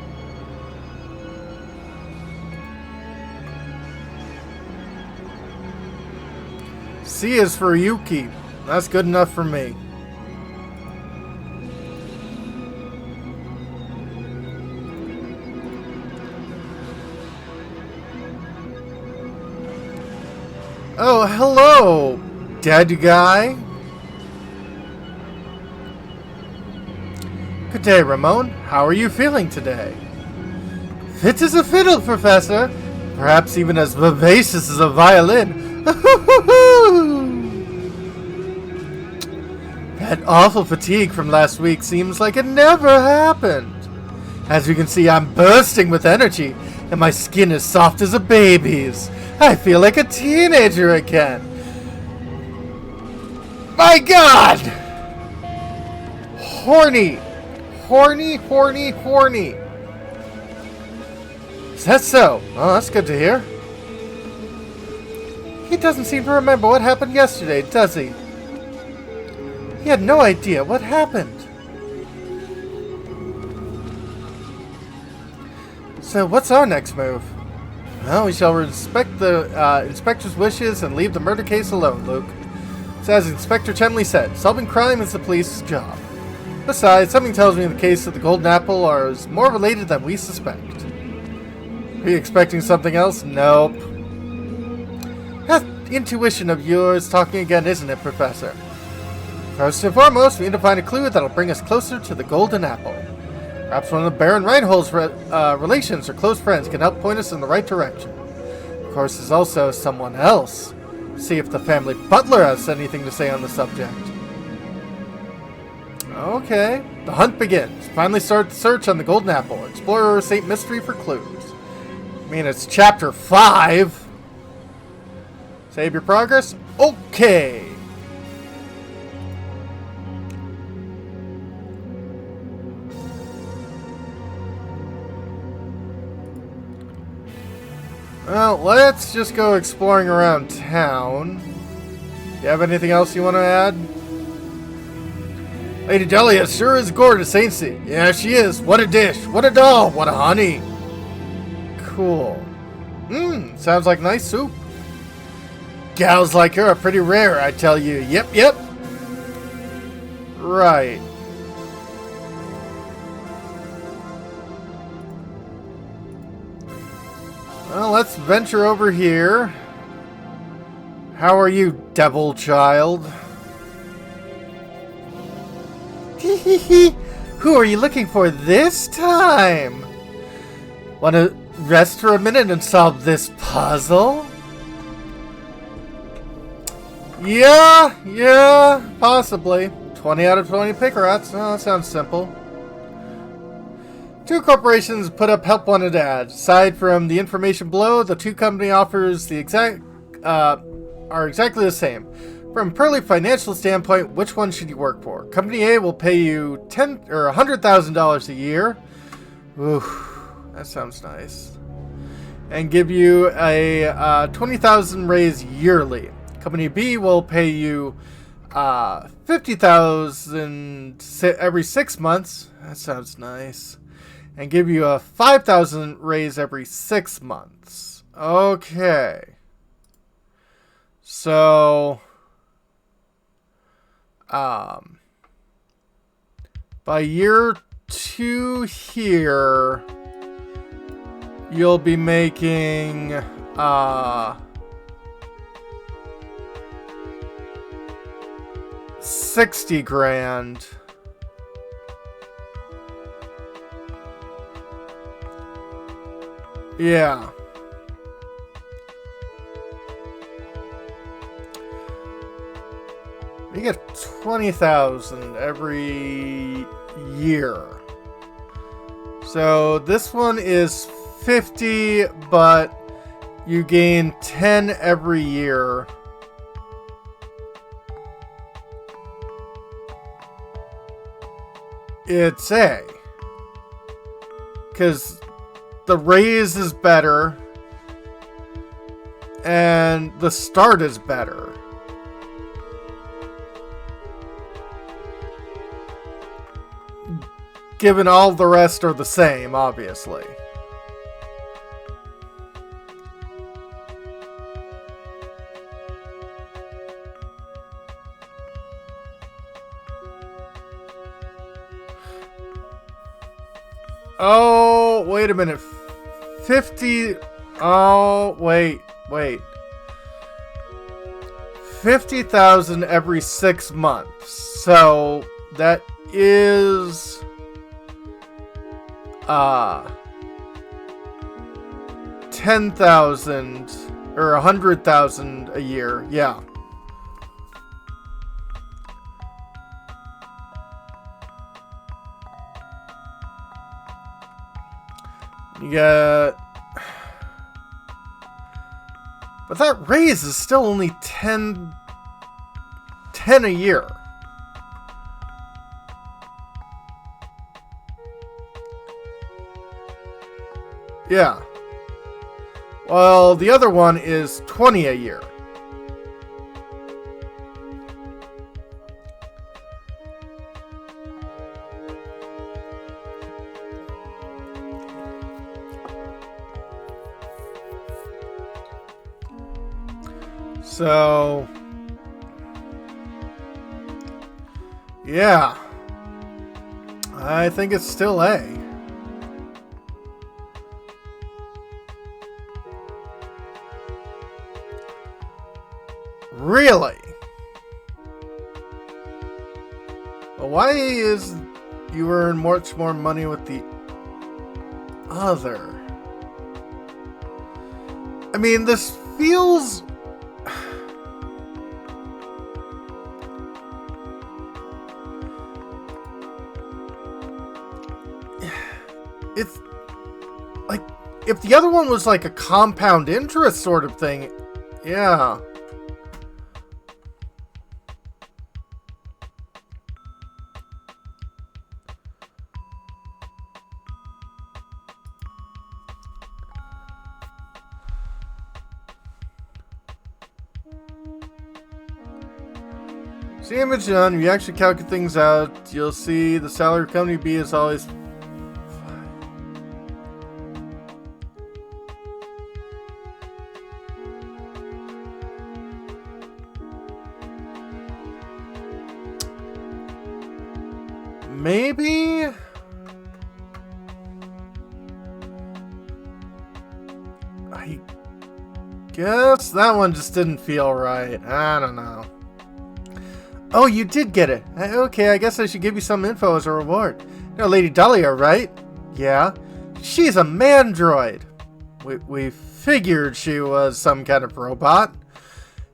C is for Yuki. That's good enough for me. Oh, hello, dead guy. Good day, Ramon. How are you feeling today? Fit as a fiddle, Professor. Perhaps even as vivacious as a violin. That awful fatigue from last week seems like it never happened. As you can see, I'm bursting with energy, and my skin is soft as a baby's. I feel like a teenager again. My God! Horny. Horny, horny, horny. Is that so? Oh, that's good to hear. He doesn't seem to remember what happened yesterday, does he? He had no idea what happened. So, what's our next move? Well, we shall respect the inspector's wishes and leave the murder case alone, Luke. So as Inspector Chemley said, solving crime is the police's job. Besides, something tells me the case of the Golden Apple is more related than we suspect. Are you expecting something else? Nope. intuition of yours talking again, isn't it, Professor? First and foremost, we need to find a clue that'll bring us closer to the golden apple. Perhaps one of the Baron Reinhold's relations or close friends can help point us in the right direction. Of course, there's also someone else. See if the family butler has anything to say on the subject. Okay. The hunt begins. Finally start the search on the golden apple. Explorer St. Mystery for clues. I mean, it's chapter 5. Save your progress? Okay. Well, let's just go exploring around town. You have anything else you want to add? Lady Delia sure is gorgeous, ain't she? Yeah, she is. What a dish. What a doll. What a honey. Cool. Sounds like nice soup. Gals like her are pretty rare, I tell you. Yep. Right. Well, let's venture over here. How are you, devil child? Who are you looking for this time? Want to rest for a minute and solve this puzzle? Yeah, possibly. 20 out of 20 pick-rats. Oh, that sounds simple. 2 corporations put up help wanted ads. Aside from the information below, the 2 company offers are exactly the same. From a purely financial standpoint, which one should you work for? Company A will pay you $100,000 a year. Oof, that sounds nice. And give you a 20,000 raise yearly. Company B will pay you 50,000 every 6 months. That sounds nice. And give you a 5,000 raise every 6 months. Okay. So, by year 2 here, you'll be making, 60 grand. Yeah. You get 20,000 every year. So this one is 50, but you gain 10 every year. It's A. Because the raise is better. And the start is better. Given all the rest are the same, obviously. Oh, wait a minute. 50... Oh, wait. 50,000 every 6 months. So, that is... 10,000 or 100,000 a year. Yeah. You got... But that raise is still only 10 a year. Yeah. Well, the other one is 20 a year. So, yeah. I think it's still A. Really? Well, why is you earn much more money with the other? I mean, this feels... It's like, if the other one was like a compound interest sort of thing, yeah. See, image done. If you actually calculate things out, you'll see the salary of company B is always... Maybe? I guess that one just didn't feel right. I don't know. Oh, you did get it. Okay, I guess I should give you some info as a reward. You know Lady Dahlia, right? Yeah. She's a mandroid. We figured she was some kind of robot.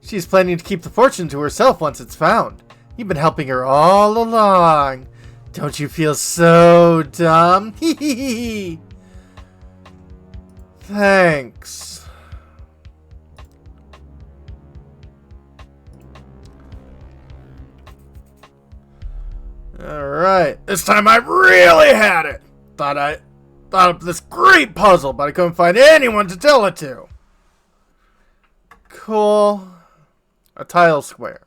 She's planning to keep the fortune to herself once it's found. You've been helping her all along. Don't you feel so dumb? Hee. Thanks. Alright, this time I really had it. Thought up this great puzzle, but I couldn't find anyone to tell it to. Cool. A tile square.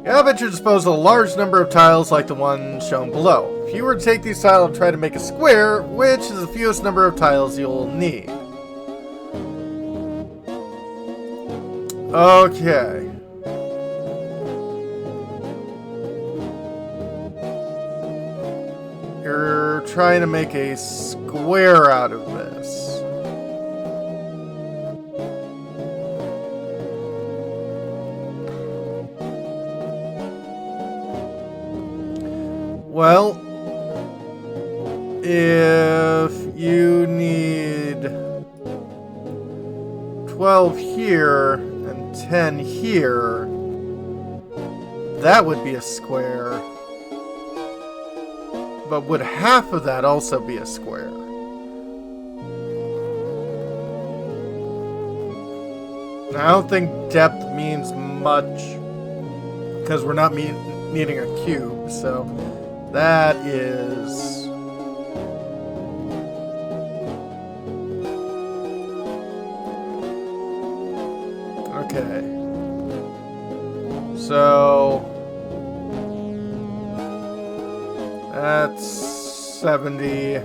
You have at your disposal a large number of tiles like the one shown below. If you were to take these tiles and try to make a square, which is the fewest number of tiles you'll need? Okay. You're trying to make a square out of this. Well, if you need 12 here and 10 here, that would be a square. But would half of that also be a square? I don't think depth means much because we're not needing a cube, so that is... Okay. So... that's 70.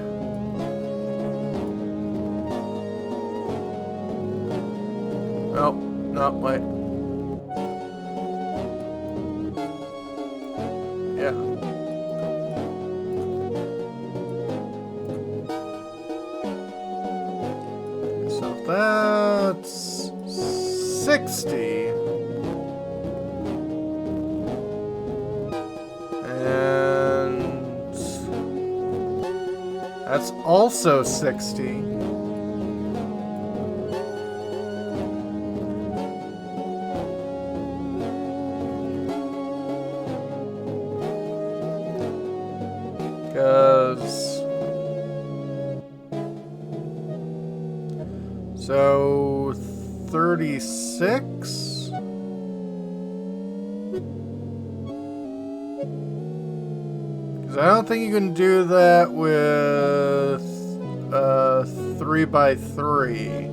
Oh, no, wait. Yeah. So that's 60. And that's also 60. So 36? Because I don't think you can do that with 3 by 3.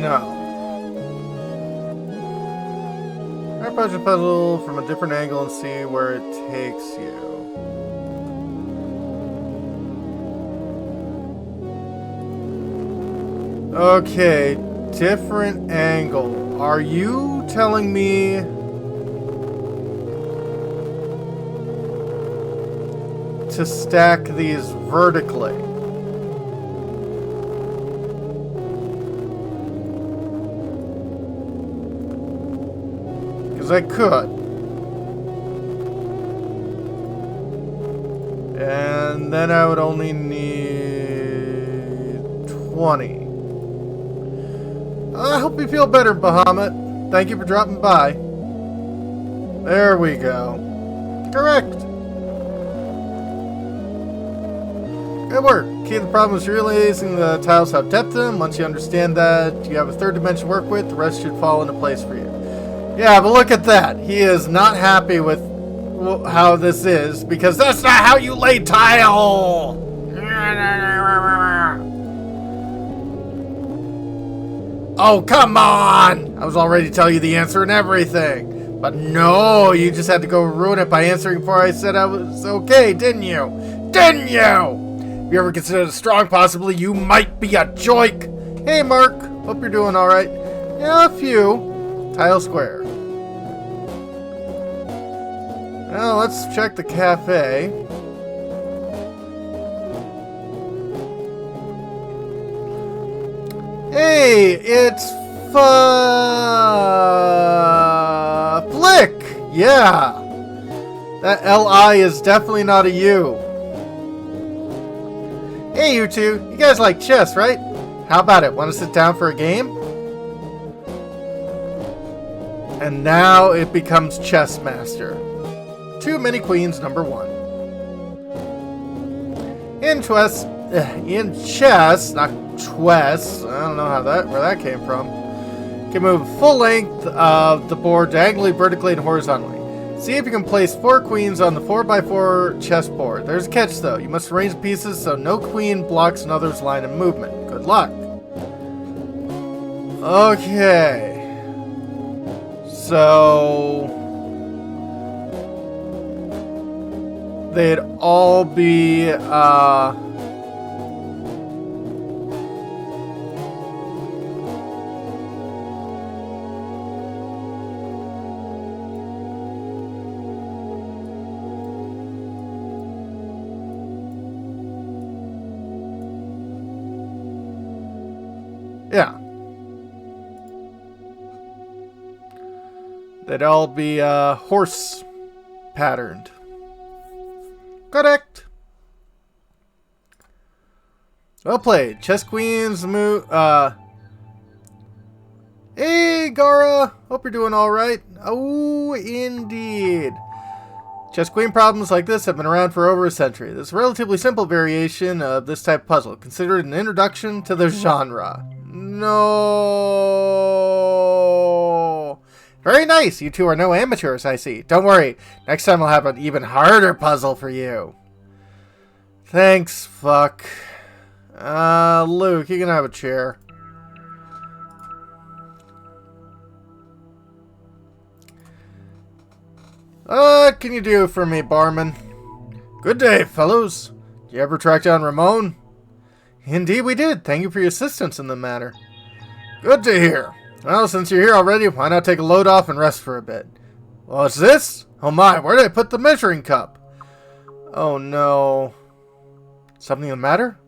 No. I approach the puzzle from a different angle and see where it takes you. Okay, different angle. Are you telling me to stack these vertically? Because I could. And then I would only need 20. I hope you feel better, Bahamut. Thank you for dropping by. There we go. Correct. Good work. Key to the problem is realizing the tiles have depth in them. Once you understand that, you have a third dimension to work with. The rest should fall into place for you. Yeah, but look at that. He is not happy with how this is, because that's not how you lay tile! Oh, come on! I was already telling you the answer and everything. But no, you just had to go ruin it by answering before I said I was okay, didn't you? Didn't you? If you ever considered it strong, possibly you might be a joik. Hey, Mark. Hope you're doing alright. Yeah, a few. Tile square. Now, let's check the cafe. Hey, it's Flick! Yeah! That L-I is definitely not a U. Hey, you two. You guys like chess, right? How about it? Want to sit down for a game? And now it becomes Chess Master. Too many queens, number 1. In chess, not chess. I don't know where that came from. You can move full length of the board diagonally, vertically, and horizontally. See if you can place 4 queens on the 4x4 chessboard. There's a catch though. You must arrange the pieces so no queen blocks another's line of movement. Good luck. Okay. So they'd all be yeah. They'd all be horse patterned. Correct. Well played. Chess queens move. Hey, Gara. Hope you're doing all right. Oh, indeed. Chess queen problems like this have been around for over a century. This is a relatively simple variation of this type of puzzle, considered an introduction to the genre. No. Very nice. You two are no amateurs, I see. Don't worry. Next time I'll have an even harder puzzle for you. Thanks, fuck. Luke, you can have a chair. What can you do for me, barman? Good day, fellows. Did you ever track down Ramon? Indeed we did. Thank you for your assistance in the matter. Good to hear. Well, since you're here already, why not take a load off and rest for a bit? What's this? Oh my, where did I put the measuring cup? Oh no. Something the matter?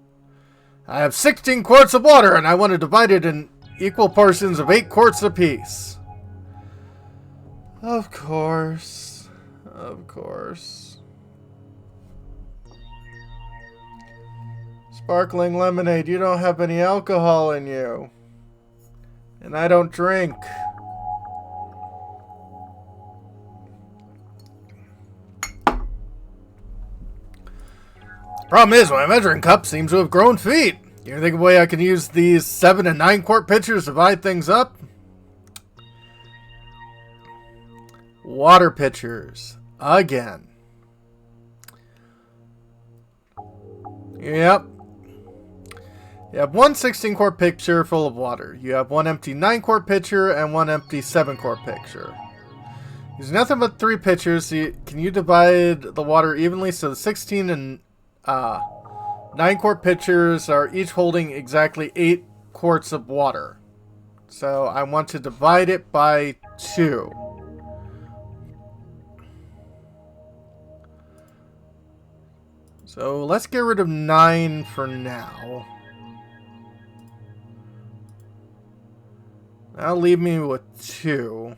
I have 16 quarts of water and I want to divide it in equal portions of 8 quarts apiece. Of course. Of course. Sparkling lemonade, you don't have any alcohol in you. And I don't drink. Problem is, my measuring cup seems to have grown feet. You think of a way I can use these 7 and 9 quart pitchers to divide things up? Water pitchers. Again. Yep. You have one 16-quart pitcher full of water. You have one empty 9-quart pitcher and one empty 7-quart pitcher. There's nothing but 3 pitchers. So can you divide the water evenly? So the 16 and 9-quart pitchers are each holding exactly 8 quarts of water. So I want to divide it by 2. So let's get rid of 9 for now. That'll leave me with 2.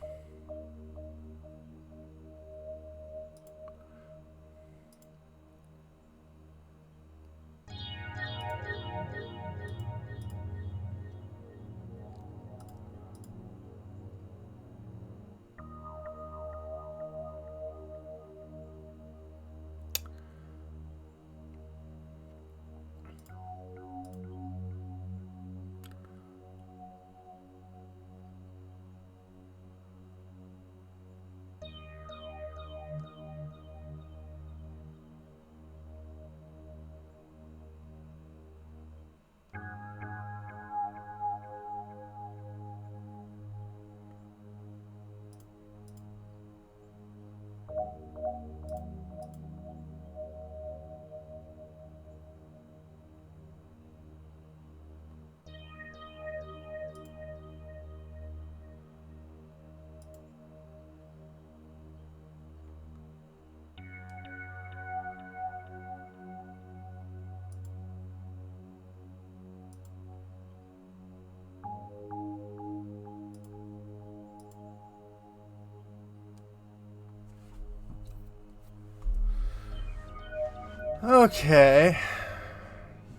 Okay.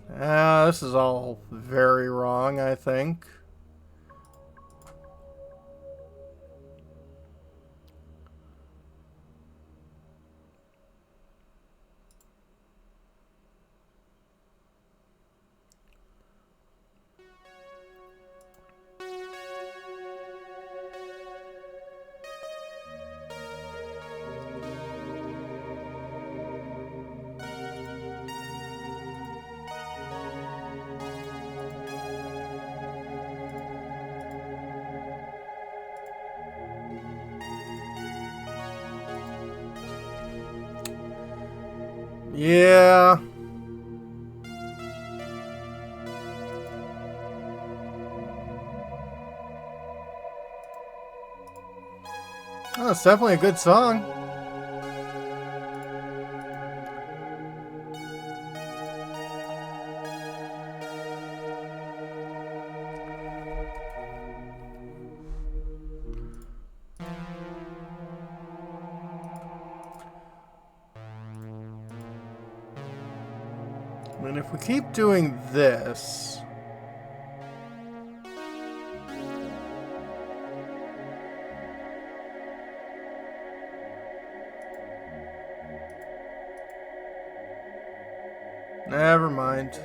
This is all very wrong, I think. Yeah. Oh, it's definitely a good song. I mean, if we keep doing this... Never mind.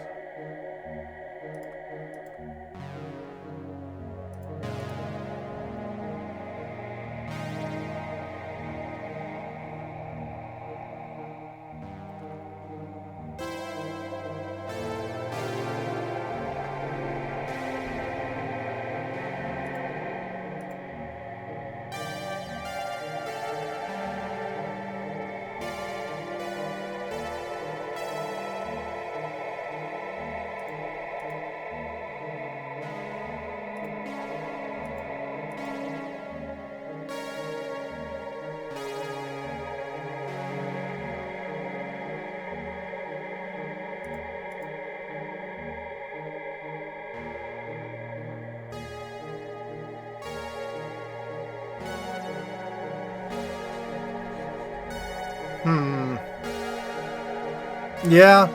Yeah.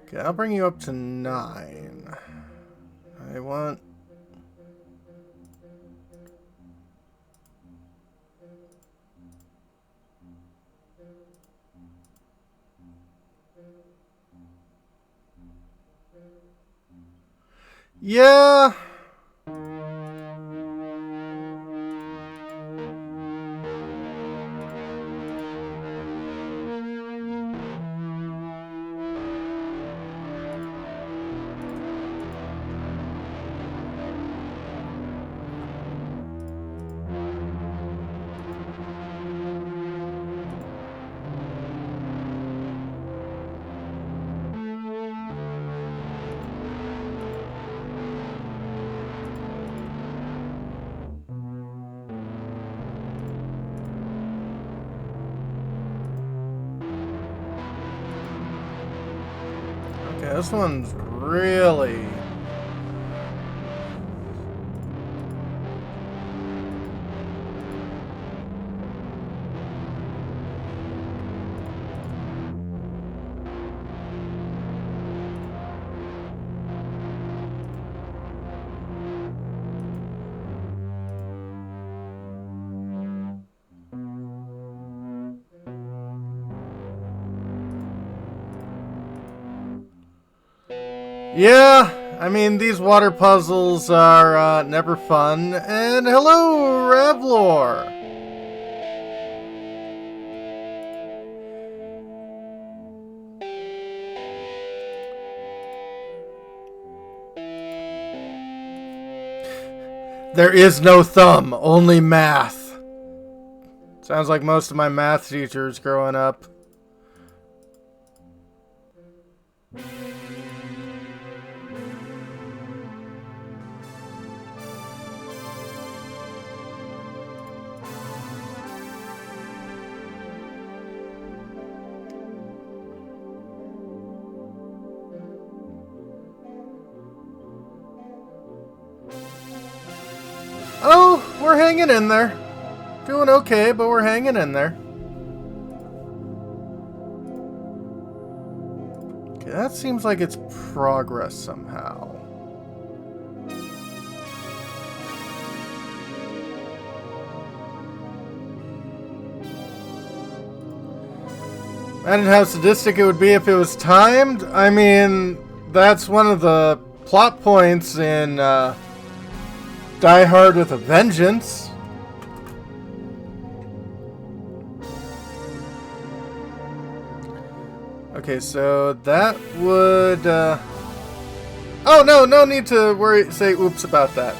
Okay, I'll bring you up to 9. I want... Yeah. Okay, this one's really... Yeah, I mean, these water puzzles are never fun. And hello, Revlor! There is no thumb, only math. Sounds like most of my math teachers growing up. Oh, we're hanging in there. Doing okay, but we're hanging in there. Okay, that seems like it's progress somehow. Imagine how sadistic it would be if it was timed. I mean, that's one of the plot points in Die Hard with a Vengeance. Okay, so that would... Oh, no need to worry, say oops about that.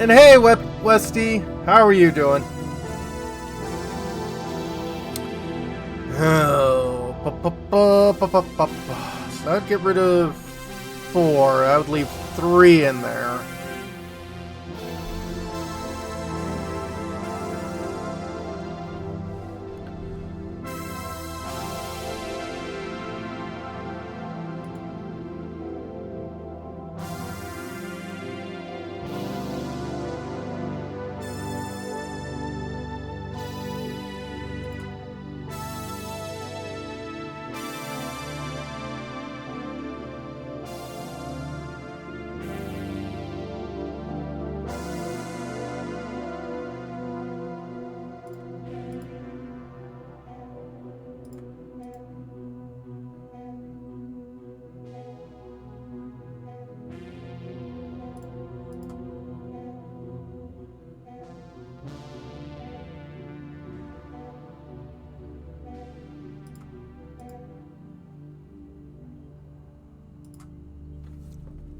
And hey, Westy, how are you doing? Oh, so I'd get rid of 4. I would leave 3 in there.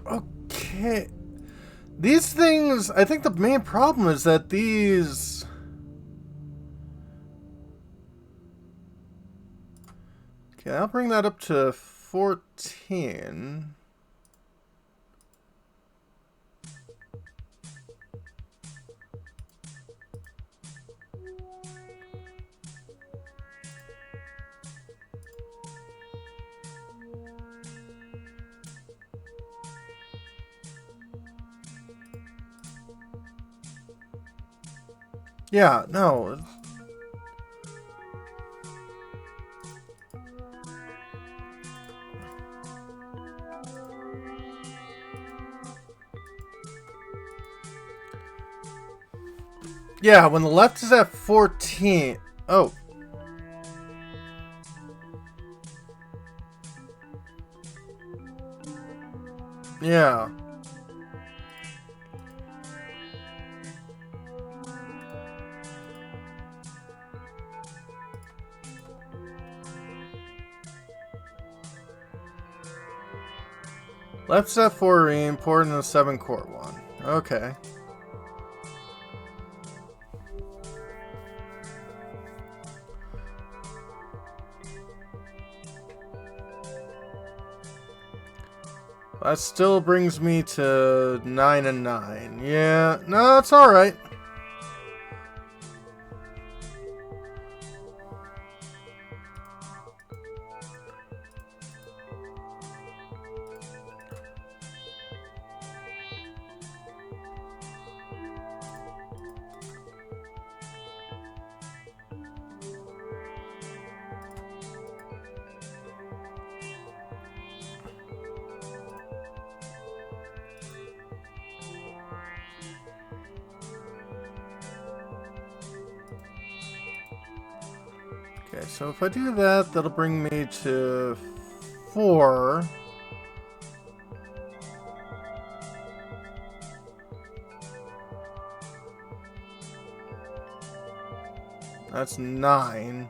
Okay. These things, I think the main problem is that these... Okay, I'll bring that up to 14. Yeah, no. Yeah, when the left is at 14... Oh. Yeah. Left step 4 re-import in the 7 core one. Okay. That still brings me to 9 and 9. Yeah, no, it's alright. Okay, so if I do that, that'll bring me to 4. That's 9.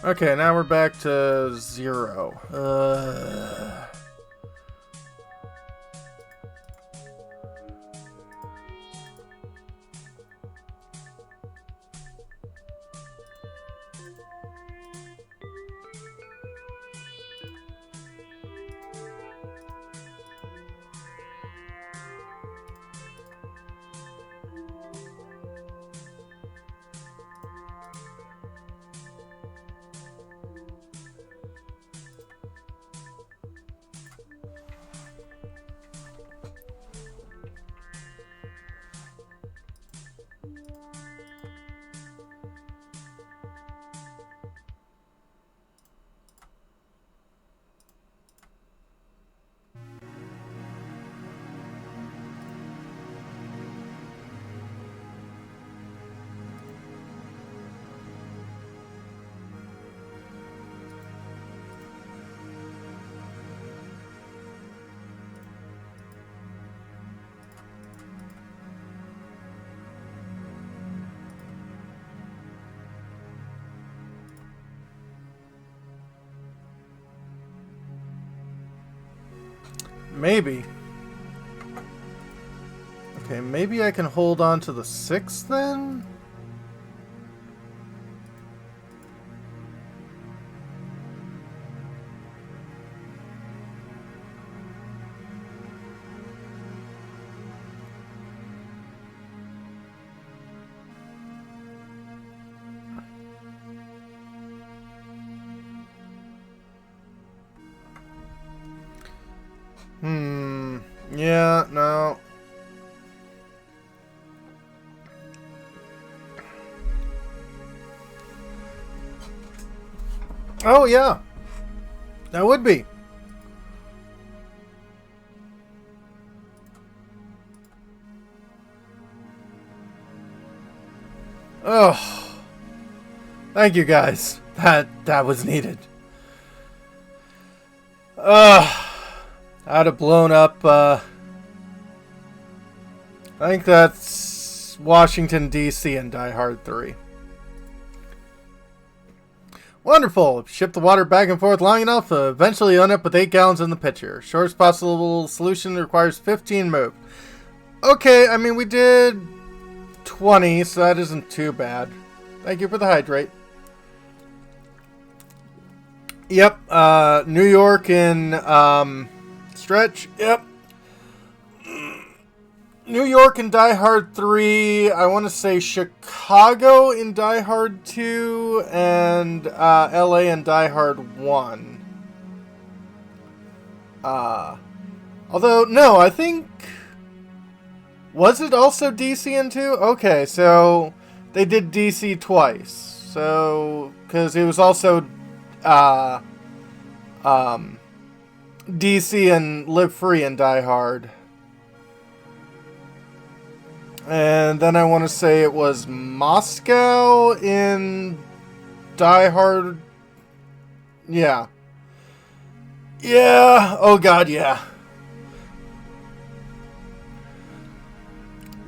Okay, now we're back to 0. Maybe. Okay, maybe I can hold on to the 6 then? Yeah, no. Oh, yeah. That would be. Oh. Thank you, guys. That was needed. I'd have blown up, I think that's Washington, D.C. and Die Hard 3. Wonderful. Ship the water back and forth long enough to eventually end up with 8 gallons in the pitcher. Shortest possible solution requires 15 moves. Okay, I mean, we did 20, so that isn't too bad. Thank you for the hydrate. Yep, New York in, Stretch. Yep. New York in Die Hard 3. I want to say Chicago in Die Hard 2. And, LA in Die Hard 1. Although, no, I think... Was it also DC in 2? Okay, so they did DC twice. So, because it was also, DC and Live Free and Die Hard. And then I want to say it was Moscow in Die Hard. Yeah. Yeah. Oh god, yeah.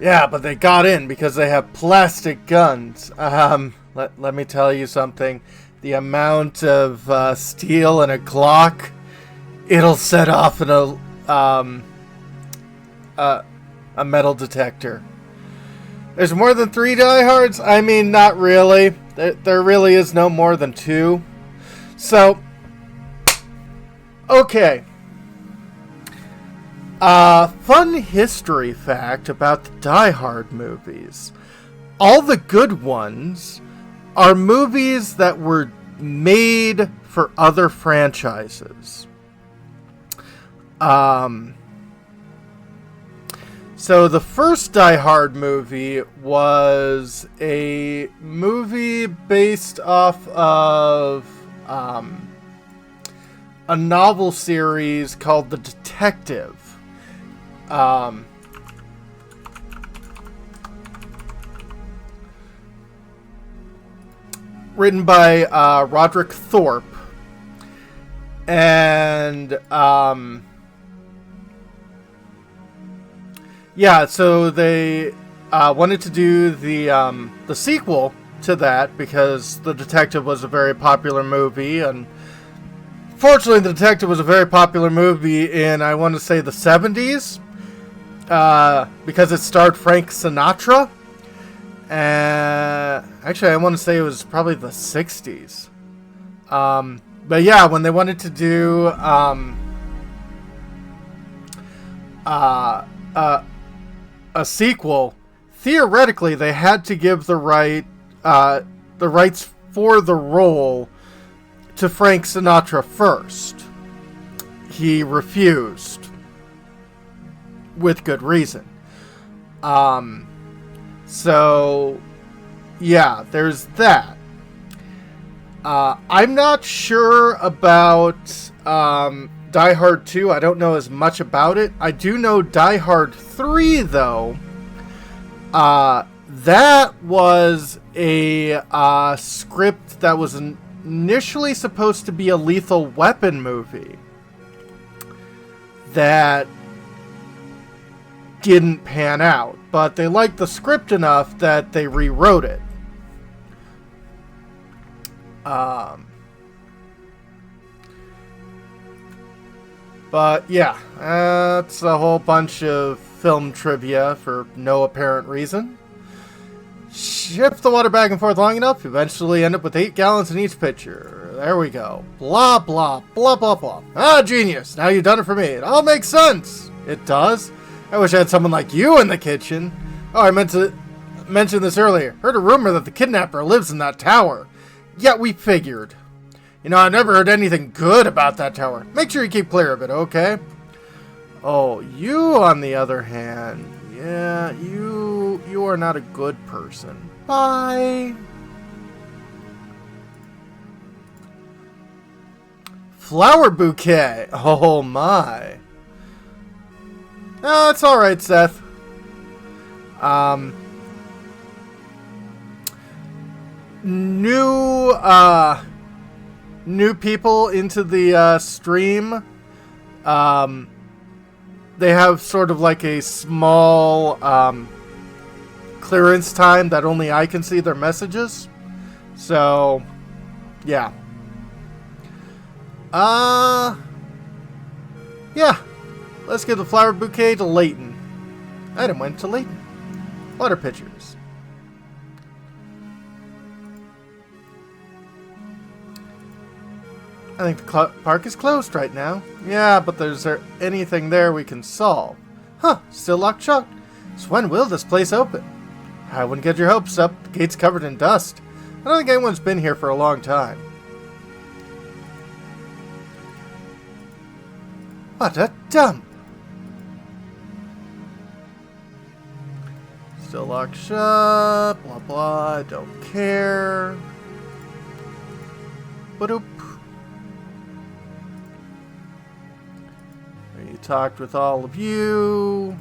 Yeah, but they got in because they have plastic guns. Let me tell you something. The amount of steel in a Glock, it'll set off a metal detector. There's more than 3 diehards? I mean, not really. There really is no more than 2. So, okay. Fun history fact about the Die Hard movies. All the good ones are movies that were made for other franchises. So the first Die Hard movie was a movie based off of a novel series called The Detective. Written by Roderick Thorpe. And yeah, so they wanted to do the sequel to that because The Detective was a very popular movie, and fortunately The Detective was a very popular movie in, I want to say, the 70s, because it starred Frank Sinatra, and actually I want to say it was probably the 60s. But yeah, when they wanted to do a sequel, theoretically they had to give the rights for the role to Frank Sinatra first. He refused, with good reason. So yeah, there's that. I'm not sure about Die Hard 2. I don't know as much about it. I do know Die Hard 3, though. That was a script that was initially supposed to be a Lethal Weapon movie that didn't pan out. But they liked the script enough that they rewrote it. But yeah, that's a whole bunch of film trivia for no apparent reason. Shift the water back and forth long enough, eventually end up with 8 gallons in each pitcher. There we go. Blah, blah, blah, blah, blah. Ah, genius. Now you've done it for me. It all makes sense. It does. I wish I had someone like you in the kitchen. Oh, I meant to mention this earlier. Heard a rumor that the kidnapper lives in that tower. Yeah, we figured. You know, I've never heard anything good about that tower. Make sure you keep clear of it, okay? Oh, you, on the other hand, yeah, you are not a good person. Bye. Flower bouquet. Oh, my. Oh, it's alright, Seth. New people into the stream. They have sort of like a small clearance time that only I can see their messages. So, yeah. Yeah. Let's give the flower bouquet to Layton. Item went to Layton. Water pitchers. I think the park is closed right now. Yeah, but is there anything there we can solve? Huh, still locked shut. So when will this place open? I wouldn't get your hopes up. The gate's covered in dust. I don't think anyone's been here for a long time. What a dump! Still locked shut, blah blah, I don't care. Ba-doop. We talked with all of you.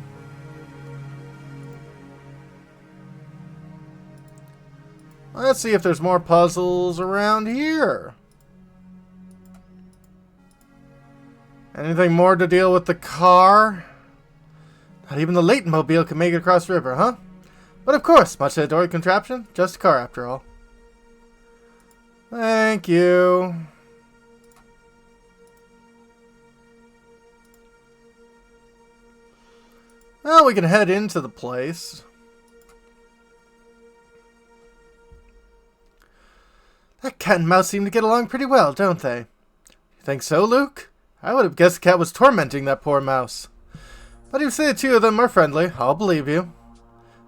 Let's see if there's more puzzles around here. Anything more to deal with the car? Not even the Layton mobile can make it across the river, huh? But of course, much adored contraption, just a car after all. Thank you. Well, we can head into the place. That cat and mouse seem to get along pretty well, don't they? You think so, Luke? I would have guessed the cat was tormenting that poor mouse. But if you say the two of them are friendly, I'll believe you.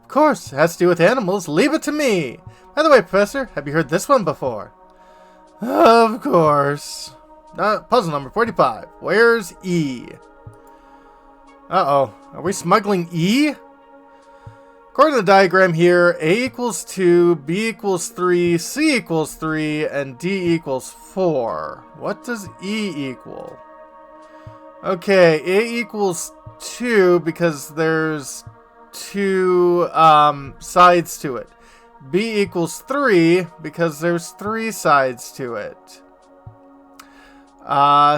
Of course, it has to do with animals. Leave it to me. By the way, Professor, have you heard this one before? Of course. Puzzle number 45. Where's E? Uh-oh. Are we smuggling E? According to the diagram here, A equals 2, B equals 3, C equals 3, and D equals 4. What does E equal? Okay, A equals 2 because there's 2 sides to it. B equals 3 because there's 3 sides to it.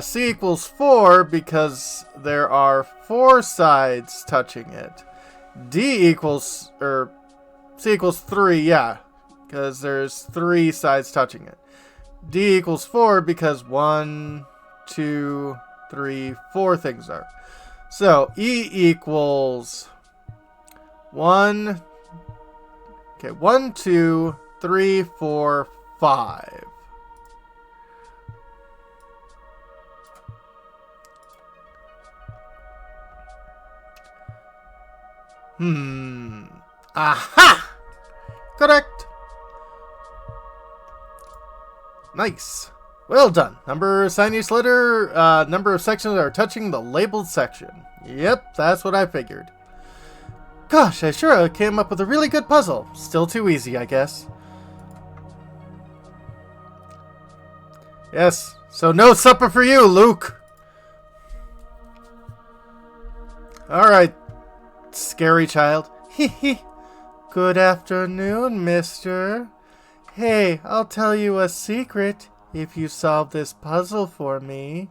C equals 4 because there are 4 sides touching it. C equals 3, yeah, because there's 3 sides touching it. D equals 4 because 1, 2, 3, 4 things are. So E equals 1, 2, 3, 4, 5. Aha! Correct. Nice. Well done. Number assigned each letter, number of sections are touching the labeled section. Yep, that's what I figured. Gosh, I sure came up with a really good puzzle. Still too easy, I guess. Yes, so no supper for you, Luke. Alright, scary child. Hee. Good afternoon, mister. Hey, I'll tell you a secret if you solve this puzzle for me.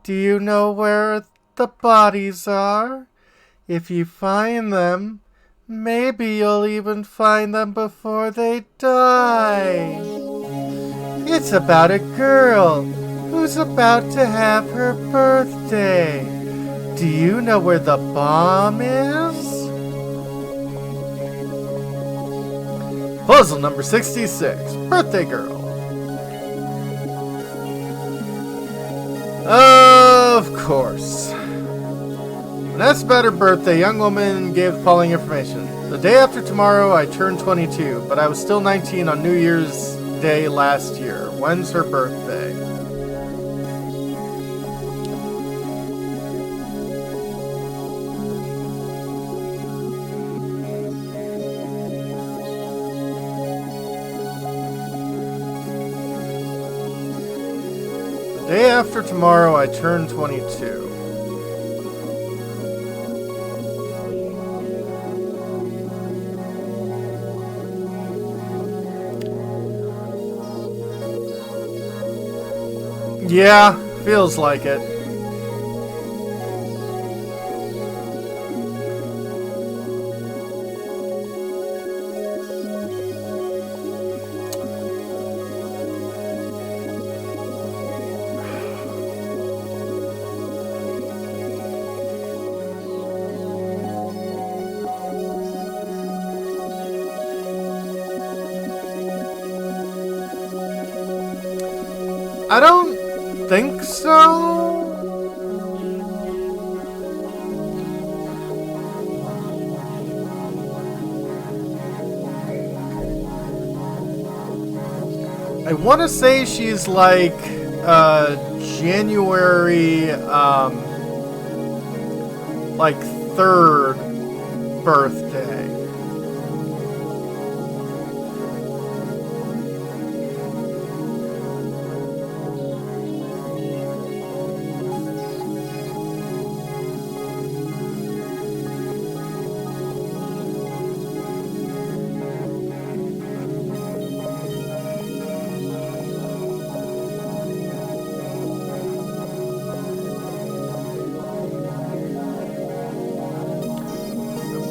Do you know where the bodies are? If you find them, maybe you'll even find them before they die. It's about a girl who's about to have her birthday. Do you know where the bomb is? Puzzle number 66, Birthday Girl. Of course. When asked about her birthday, a young woman gave the following information. The day after tomorrow, I turned 22, but I was still 19 on New Year's Day last year. When's her birthday? Day after tomorrow, I turn 22. Yeah, feels like it. think so? I want to say she's like January like 3rd birthday.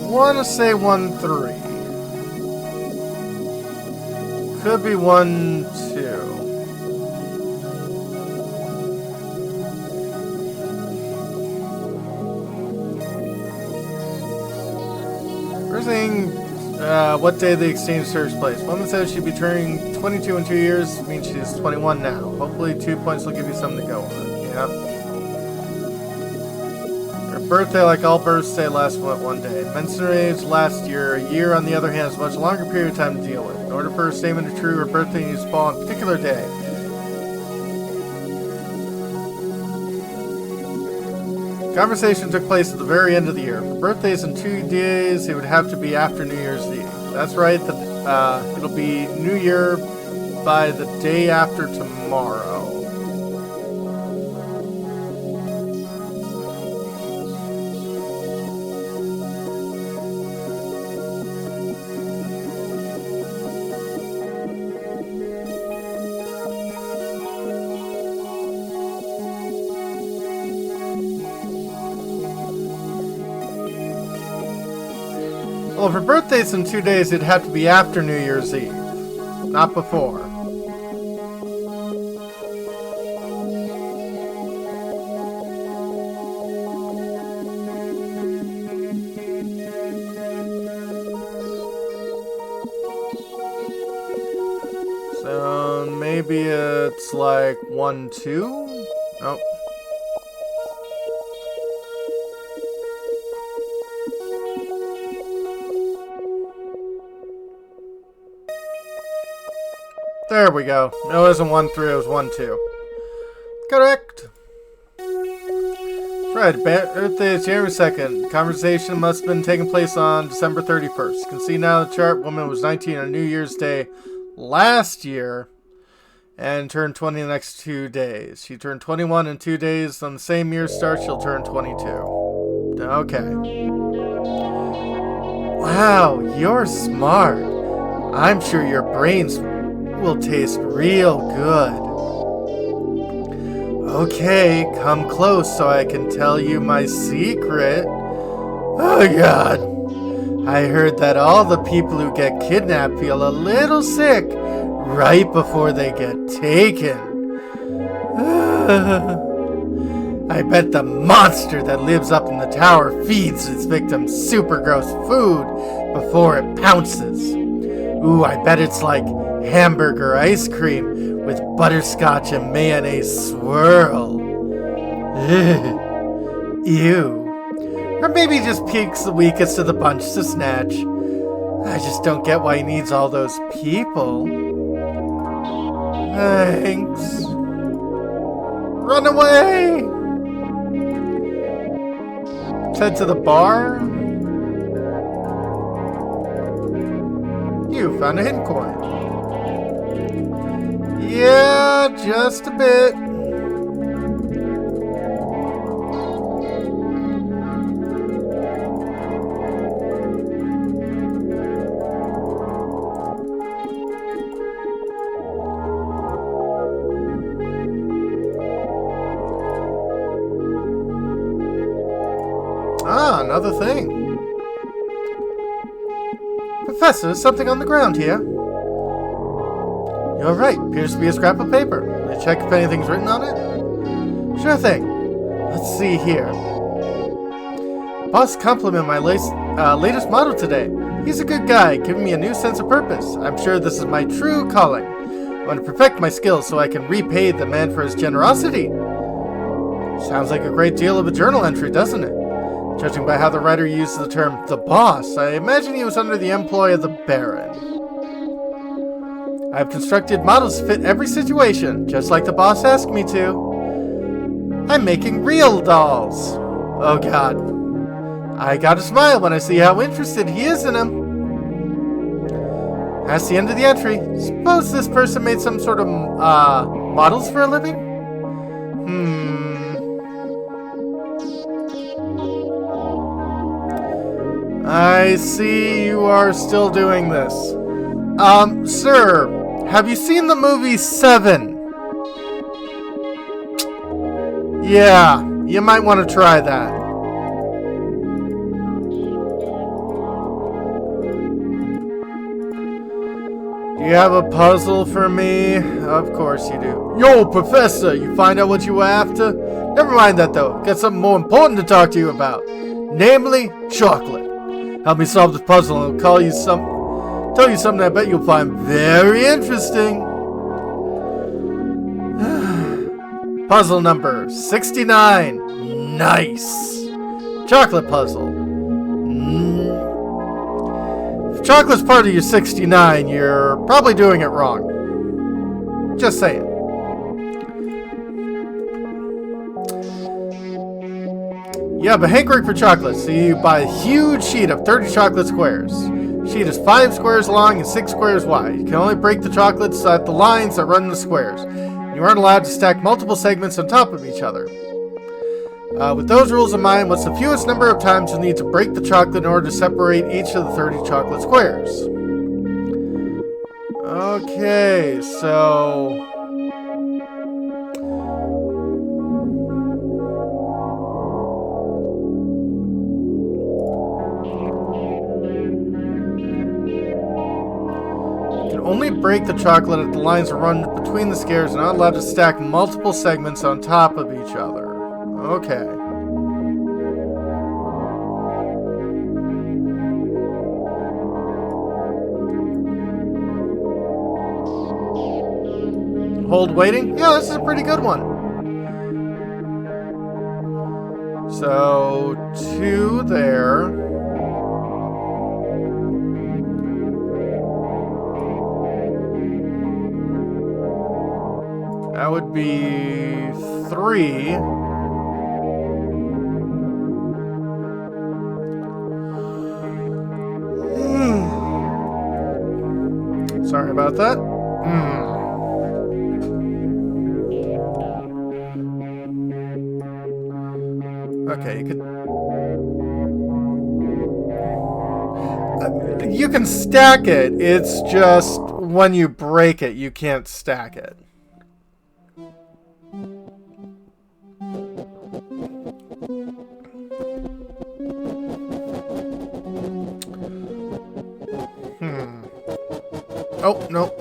I want to say 1-3. Could be 1-2. First thing, what day the exchange takes place? Woman says she'd be turning 22 in 2 years, means she's 21 now. Hopefully 2 points will give you something to go on. Yep. Birthday, like all birthdays, lasts one day. Menstrual age last year. A year, on the other hand, is a much longer period of time to deal with. In order for her statement to be true, her birthday needs to fall on a particular day. Conversation took place at the very end of the year. For birthdays in 2 days, it would have to be after New Year's Eve. That's right. It'll be New Year by the day after tomorrow. Well, if her birthday's in 2 days, it'd have to be after New Year's Eve, not before. So maybe it's like 1-2? Nope. There we go. No, it wasn't 1-3, it was 1-2. Correct. That's right. Birthday is January 2nd. Conversation must have been taking place on December 31st. You can see now the chart. Woman was 19 on New Year's Day last year and turned 20 the next 2 days. She turned 21 in 2 days. On the same year's start, she'll turn 22. Okay. Wow, you're smart. I'm sure your brains will taste real good. Okay, come close so I can tell you my secret. Oh God. I heard that all the people who get kidnapped feel a little sick right before they get taken. I bet the monster that lives up in the tower feeds its victims super gross food before it pounces. Ooh, I bet it's like hamburger ice cream with butterscotch and mayonnaise swirl. Ew. Or maybe just picks the weakest of the bunch to snatch. I just don't get why he needs all those people. Thanks. Run away! Head to the bar. You found a hidden coin. Yeah, just a bit. Ah, another thing. Professor, there's something on the ground here. You're right. Appears to be a scrap of paper. Can I check if anything's written on it? Sure thing. Let's see here. Boss complimented my latest model today. He's a good guy, giving me a new sense of purpose. I'm sure this is my true calling. want to perfect my skills so I can repay the man for his generosity. Sounds like a great deal of a journal entry, doesn't it? Judging by how the writer used the term the boss, I imagine he was under the employ of the Baron. I've constructed models to fit every situation, just like the boss asked me to. I'm making real dolls. Oh god. I gotta smile when I see how interested he is in them. That's the end of the entry. Suppose this person made some sort of, models for a living? I see you are still doing this. Sir, have you seen the movie Seven? Yeah, you might want to try that. Do you have a puzzle for me? Of course you do. Yo, Professor, you find out what you were after? Never mind that, though. Got something more important to talk to you about. Namely, chocolate. Help me solve this puzzle and I'll tell you something I bet you'll find very interesting. Puzzle number 69. Nice. Chocolate puzzle. If chocolate's part of your 69, you're probably doing it wrong. Just saying. You have a hankering for chocolate, so you buy a huge sheet of 30 chocolate squares. The sheet is 5 squares long and 6 squares wide. You can only break the chocolates at the lines that run the squares. You aren't allowed to stack multiple segments on top of each other. With those rules in mind, what's the fewest number of times you'll need to break the chocolate in order to separate each of the 30 chocolate squares? Okay, so... only break the chocolate if the lines are run between the squares and not allowed to stack multiple segments on top of each other. Okay. Hold waiting? Yeah, this is a pretty good one. So, 2 there. That would be 3. Sorry about that. Okay, you can stack it. It's just when you break it, you can't stack it. Oh, no.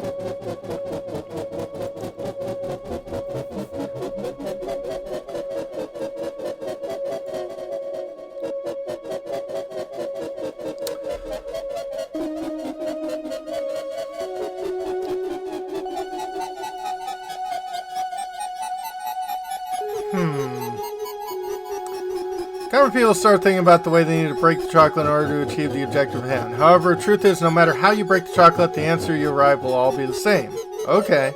Common people start thinking about the way they need to break the chocolate in order to achieve the objective at hand. However, the truth is, no matter how you break the chocolate, the answer you arrive will all be the same. Okay.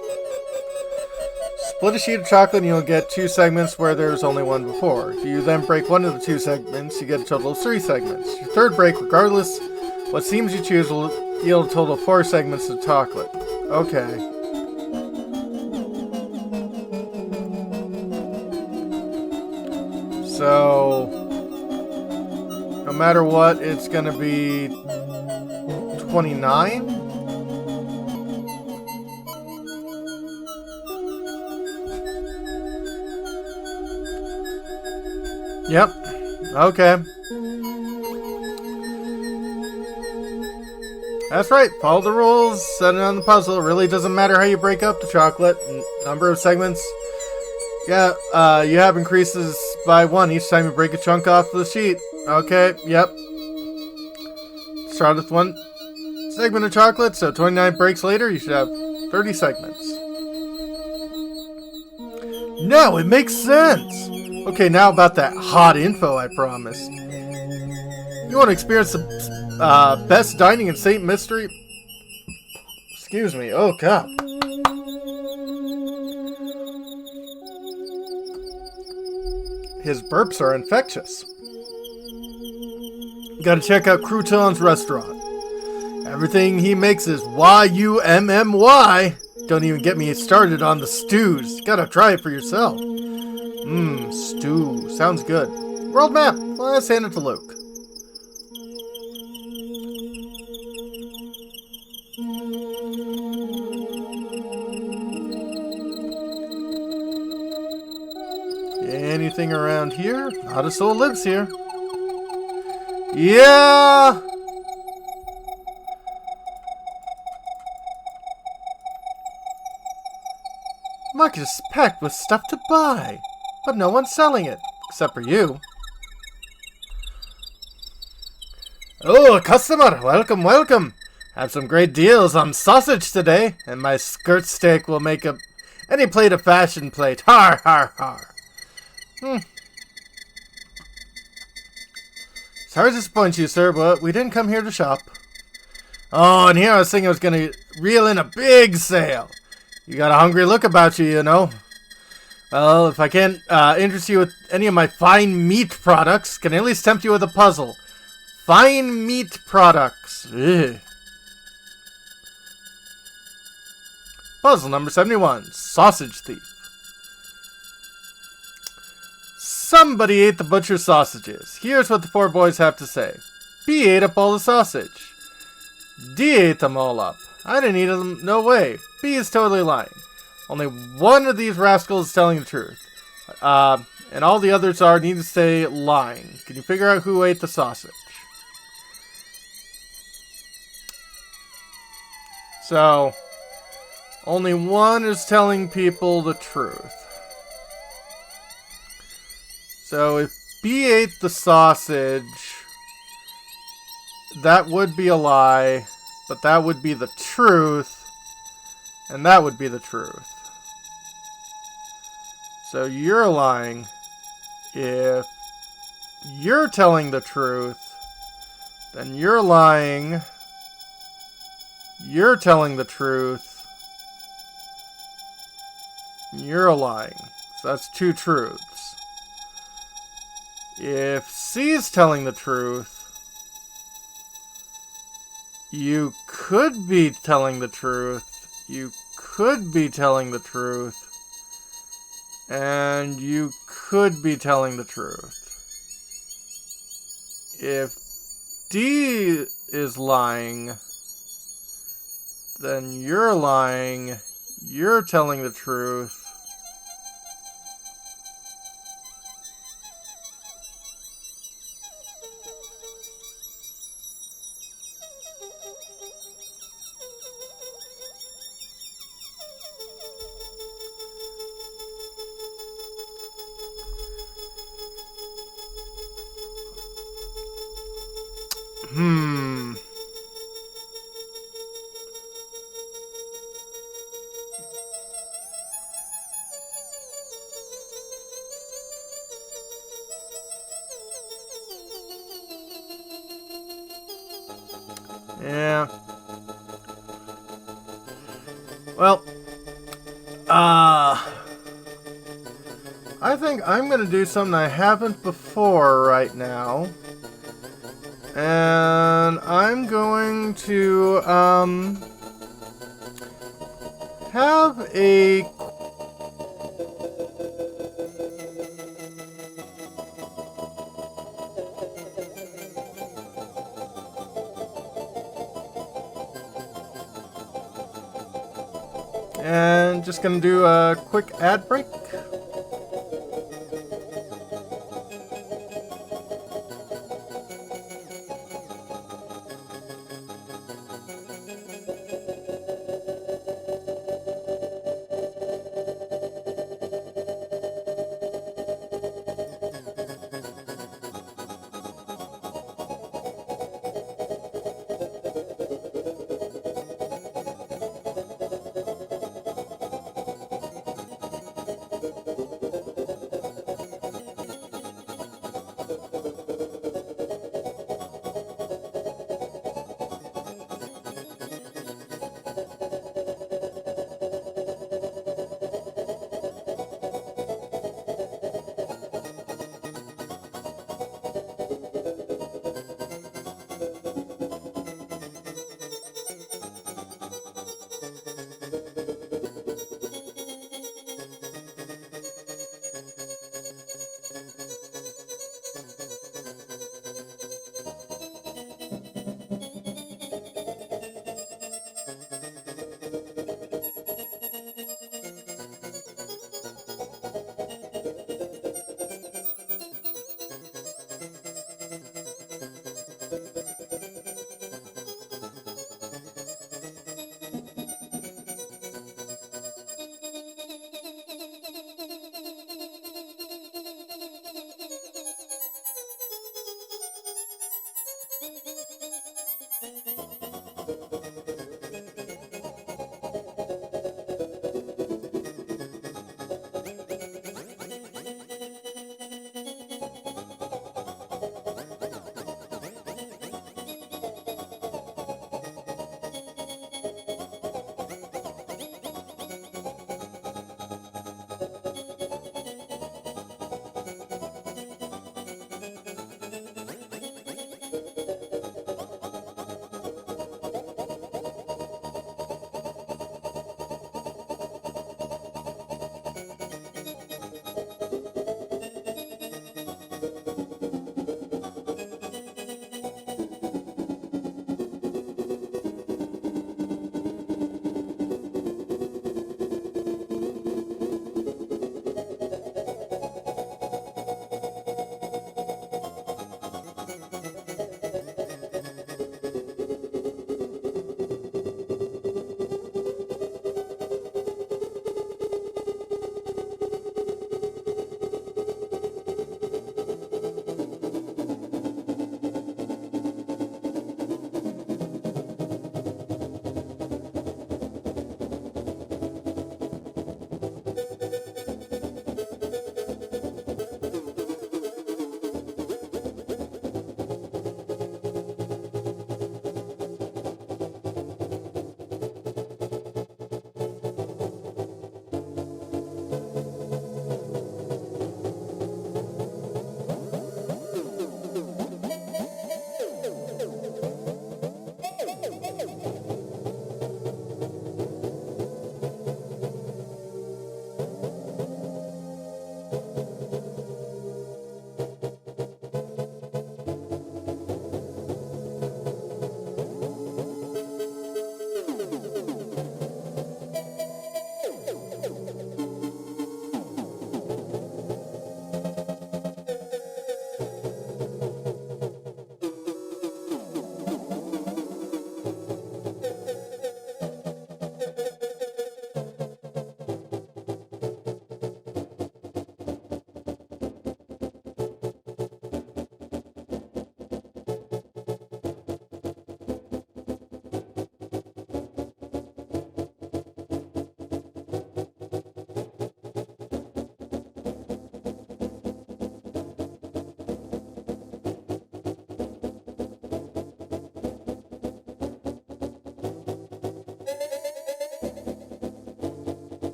Split a sheet of chocolate and you'll get 2 segments where there's only one before. If you then break one of the 2 segments, you get a total of 3 segments. Your third break, regardless what seams you choose, will yield a total of 4 segments of chocolate. Okay. So, no matter what, it's going to be 29? Yep. Okay. That's right. Follow the rules. Set it on the puzzle. It really doesn't matter how you break up the chocolate. Number of segments. Yeah, you have increases by 1 each time you break a chunk off the sheet. Okay, yep. Start with 1 segment of chocolate, so 29 breaks later, you should have 30 segments. No, it makes sense. Okay, now about that hot info I promised. You want to experience the best dining in St. Mystery? Excuse me. Oh, God. His burps are infectious. Gotta check out Crouton's restaurant. Everything he makes is Y-U-M-M-Y. Don't even get me started on the stews. Gotta try it for yourself. Stew. Sounds good. World map. Let's hand it to Luke. Anything around here? Not a soul lives here. Yeah! Market is packed with stuff to buy, but no one's selling it, except for you. Oh, a customer! Welcome, welcome! Have some great deals on sausage today, and my skirt steak will make any plate a fashion plate. Har, har, har. Sorry to disappoint you, sir, but we didn't come here to shop. Oh, and here I was thinking I was going to reel in a big sale. You got a hungry look about you, you know. Well, if I can't interest you with any of my fine meat products, can I at least tempt you with a puzzle? Fine meat products. Ugh. Puzzle number 71. Sausage thief. Somebody ate the butcher's sausages. Here's what the four boys have to say. B ate up all the sausage. D ate them all up. I didn't eat them, no way. B is totally lying. Only one of these rascals is telling the truth. And all the others are, need to say, lying. Can you figure out who ate the sausage? So, only one is telling people the truth. So if B ate the sausage, that would be a lie, but that would be the truth, and that would be the truth. So you're lying. If you're telling the truth, then you're lying. You're telling the truth. You're lying. So that's two truths. If C's telling the truth, you could be telling the truth, you could be telling the truth, and you could be telling the truth. If D is lying, then you're lying, you're telling the truth, Yeah. Well, I think I'm gonna do something I haven't before right now. And I'm going to, have a... And just gonna do a quick ad break.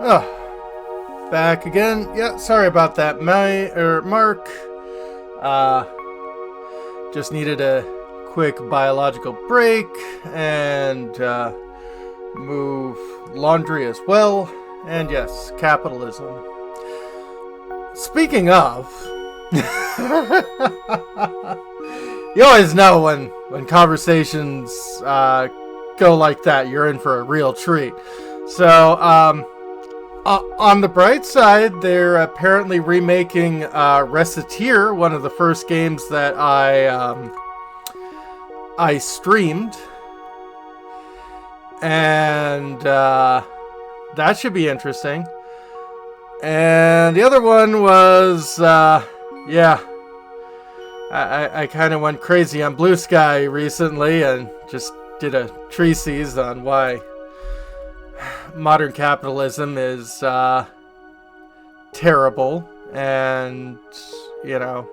Oh, back again. Yeah, sorry about that, Mark. Uh, just needed a quick biological break and move laundry as well. And yes, capitalism. Speaking of, you always know when conversations go like that, you're in for a real treat. So, on the bright side, they're apparently remaking Reciteer, one of the first games that I streamed, and that should be interesting. And the other one was, yeah, I kind of went crazy on Blue Sky recently and just did a treatise on why modern capitalism is terrible. And, you know,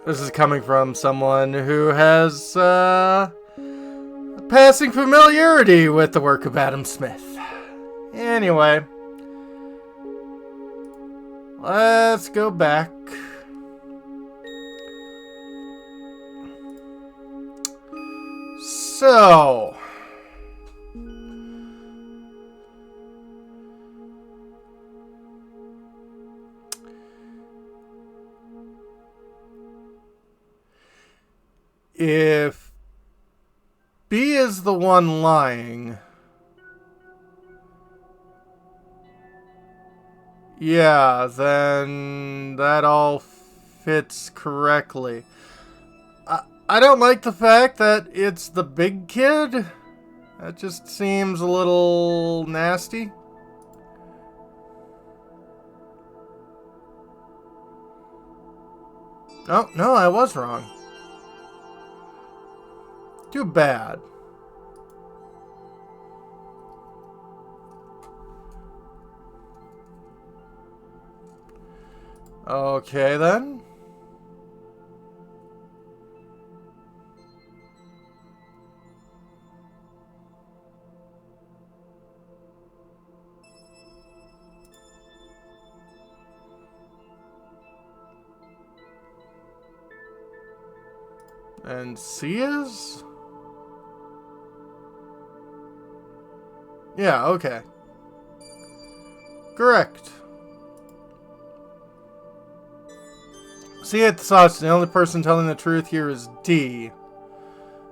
this is coming from someone who has passing familiarity with the work of Adam Smith. Anyway, let's go back. So, if B is the one lying, yeah, then that all fits correctly. I don't like the fact that it's the big kid. That just seems a little nasty. Oh, no, I was wrong. Too bad. Okay, then. And C is? Yeah, okay. Correct. C at the sauce. The only person telling the truth here is D.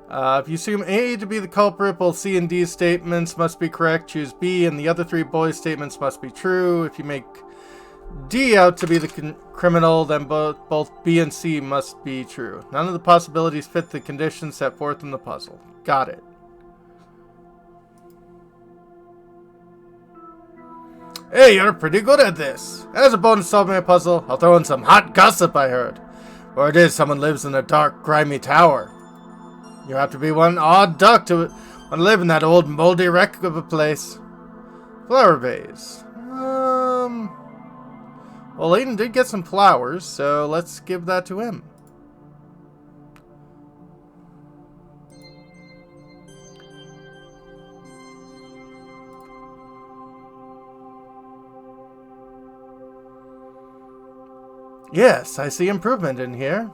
If you assume A to be the culprit, both C and D's statements must be correct. Choose B, and the other three boys' statements must be true. If you make D out to be the criminal, then both B and C must be true. None of the possibilities fit the conditions set forth in the puzzle. Got it. Hey, you're pretty good at this. As a bonus solving a puzzle, I'll throw in some hot gossip I heard. Or it is someone lives in a dark, grimy tower. You have to be one odd duck to live in that old moldy wreck of a place. Flower vase. Well, Layton did get some flowers, so let's give that to him. Yes, I see improvement in here.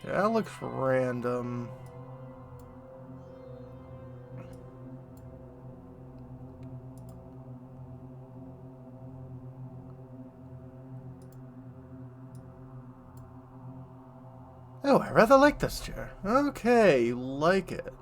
That looks random. Oh, I rather like this chair. Okay, you like it.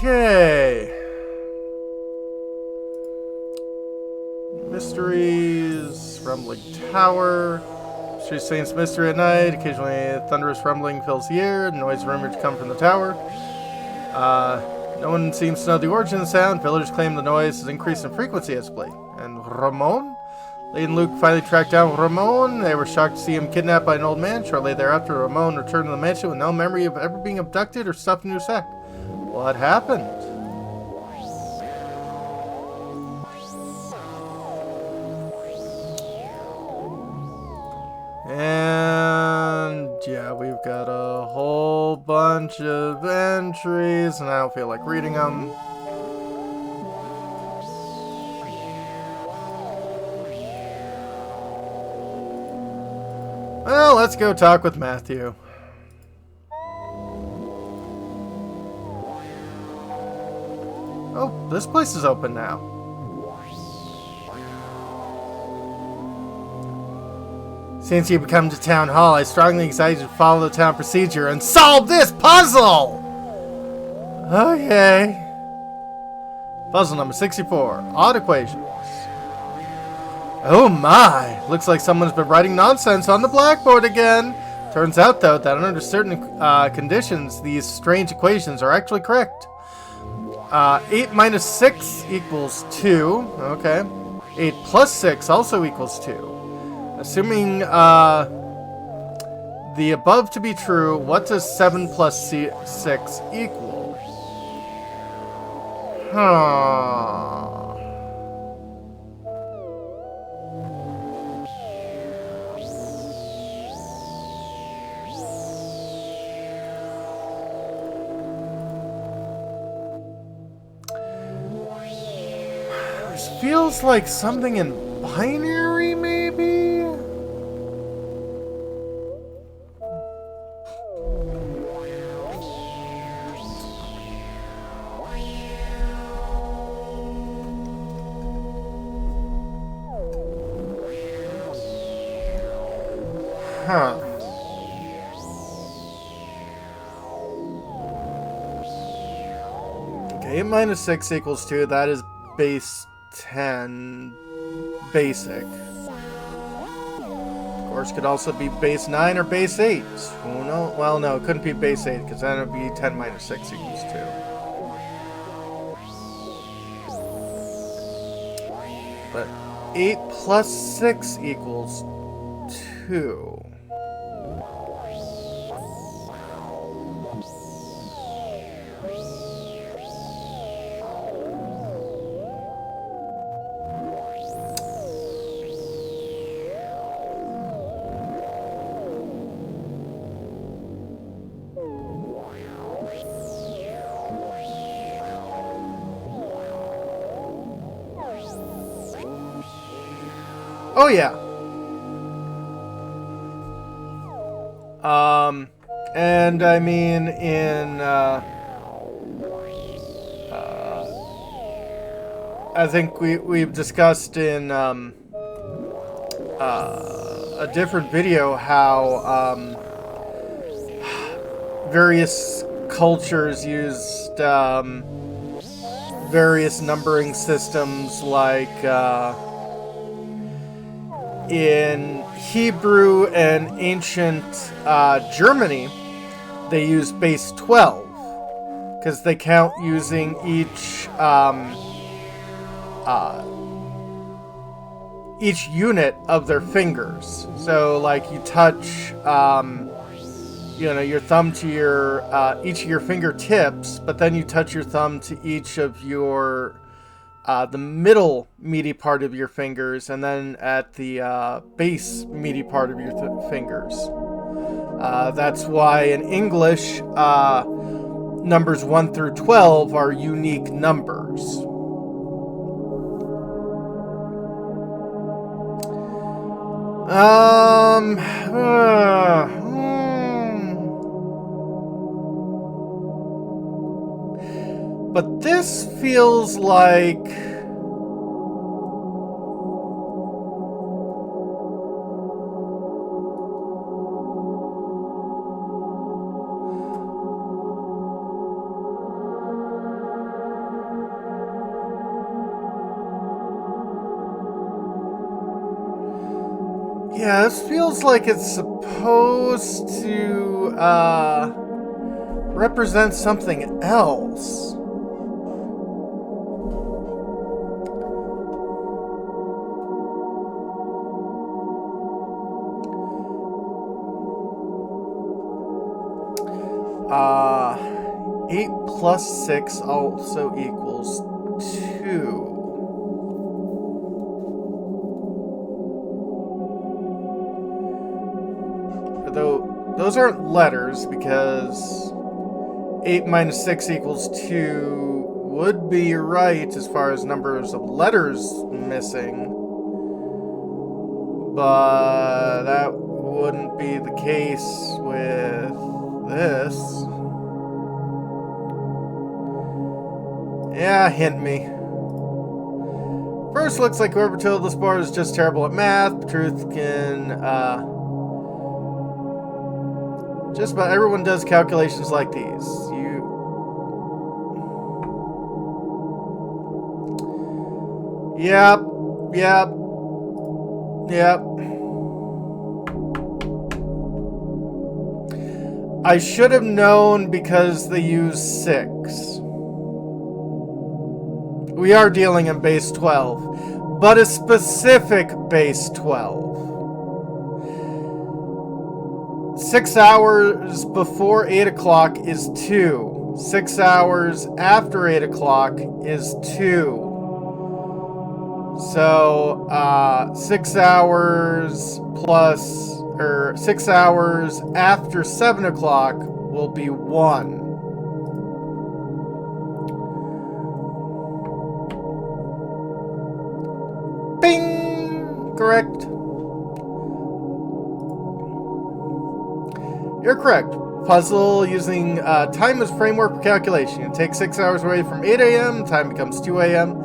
Okay. Mysteries, rumbling tower. She sings mystery at night. Occasionally, a thunderous rumbling fills the air. Noise rumored to come from the tower. No one seems to know the origin of the sound. Villagers claim the noise has increased in frequency as of late. And Ramon? Layton and Luke finally tracked down Ramon. They were shocked to see him kidnapped by an old man. Shortly thereafter, Ramon returned to the mansion with no memory of ever being abducted or stuffed into a sack. What happened? And yeah, we've got a whole bunch of entries, and I don't feel like reading them. Well, let's go talk with Matthew. Oh, this place is open now. Since you come to town hall, I strongly advise you to follow the town procedure and solve this puzzle! Okay. Puzzle number 64. Odd equations. Oh my! Looks like someone's been writing nonsense on the blackboard again. Turns out, though, that under certain conditions, these strange equations are actually correct. 8 minus 6 equals 2. Okay. 8 plus 6 also equals 2. Assuming the above to be true, what does 7 plus 6 equal? Huh. This feels like something in binary, maybe? Huh. Okay, 8 minus 6 equals 2. That is base 10 basic. Of course, could also be base 9 or base 8. Oh, no. Well, no, it couldn't be base 8 because then it would be 10 minus 6 equals 2. But 8 plus 6 equals 2. Oh yeah. And I mean I think we've discussed in a different video how various cultures used various numbering systems, like in Hebrew and ancient Germany, they use base 12 because they count using each unit of their fingers. So, like, you touch, your thumb to your each of your fingertips, but then you touch your thumb to each of your the middle meaty part of your fingers, and then at the base meaty part of your fingers. That's why in English, numbers 1 through 12 are unique numbers. But this feels like... Yeah, this feels like it's supposed to represent something else. Uh, 8 plus 6 also equals 2. Though those aren't letters, because 8 minus 6 equals 2 would be right as far as numbers of letters missing. But that wouldn't be the case with this. Yeah, hint me. First, looks like whoever told this board is just terrible at math. Truth can, just about everyone does calculations like these. Yep. I should have known because they use 6. We are dealing in base 12, but a specific base 12. 6 hours before 8 o'clock is 2. 6 hours after 8 o'clock is 2. So, 6 hours plus, or 6 hours after 7 o'clock will be 1. Bing! Correct. You're correct. Puzzle using time as framework for calculation. You take 6 hours away from 8 a.m., time becomes 2 a.m.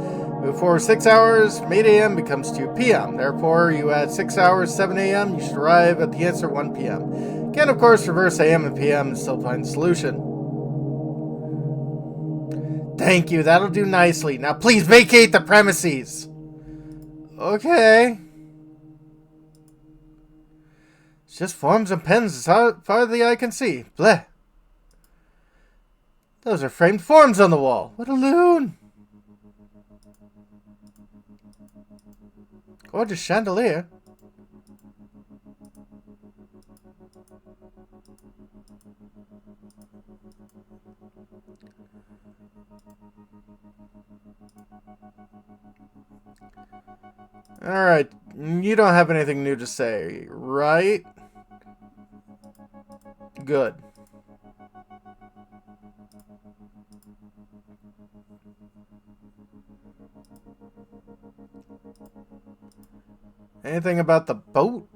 Move forward 6 hours from 8 a.m. becomes 2 p.m. Therefore, you add 6 hours, 7 a.m., you should arrive at the answer 1 p.m. Can, of course, reverse a.m. and p.m. and still find the solution. Thank you, that'll do nicely. Now please vacate the premises. Okay. It's just forms and pens as far as the eye can see. Bleh. Those are framed forms on the wall. What a loon. Gorgeous chandelier. Alright, you don't have anything new to say, right? Good. Anything about the boat?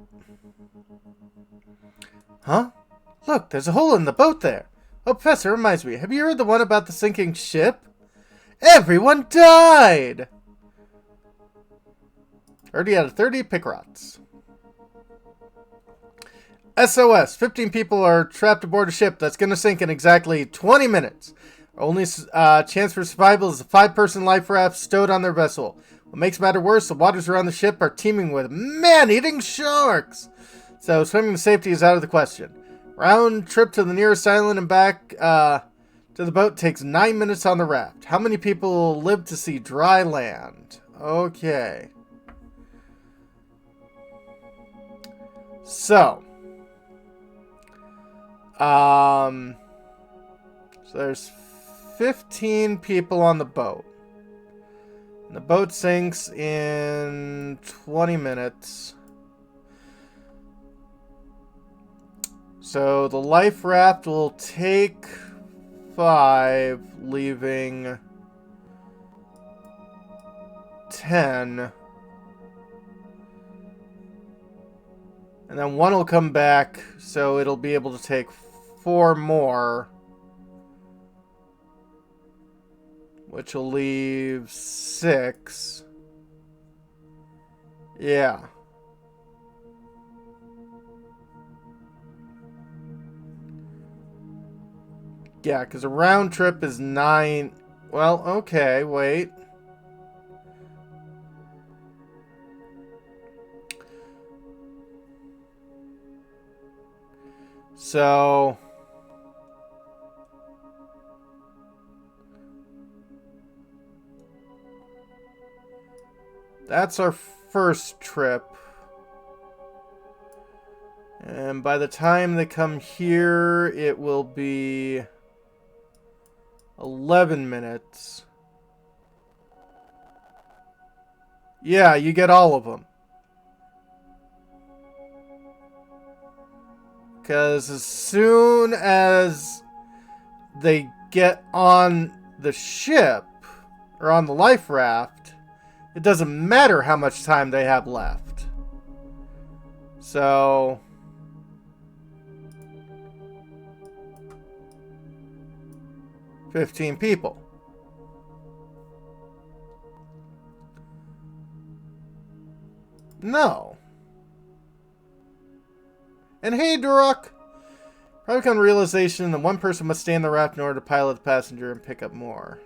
Huh? Look, there's a hole in the boat there. Oh, Professor, reminds me, have you heard the one about the sinking ship? Everyone died! Already out of 30 pickrots. SOS. 15 people are trapped aboard a ship that's going to sink in exactly 20 minutes. Only chance for survival is a 5-person life raft stowed on their vessel. What makes matter worse, the waters around the ship are teeming with man-eating sharks. So swimming to safety is out of the question. Round trip to the nearest island and back to the boat takes 9 minutes on the raft. How many people live to see dry land? Okay. So there's 15 people on the boat. The boat sinks in 20 minutes. So the life raft will take 5, leaving 10. And then 1 will come back, so it'll be able to take 4 more. Which will leave 6. Yeah. Yeah, because a round trip is 9. Well, okay, wait. So... that's our first trip. And by the time they come here, it will be 11 minutes. Yeah, you get all of them. Because as soon as they get on the ship, or on the life raft, it doesn't matter how much time they have left. So... 15 people. No. And hey, Durok! Probably come to the realization that one person must stay in the raft in order to pilot the passenger and pick up more.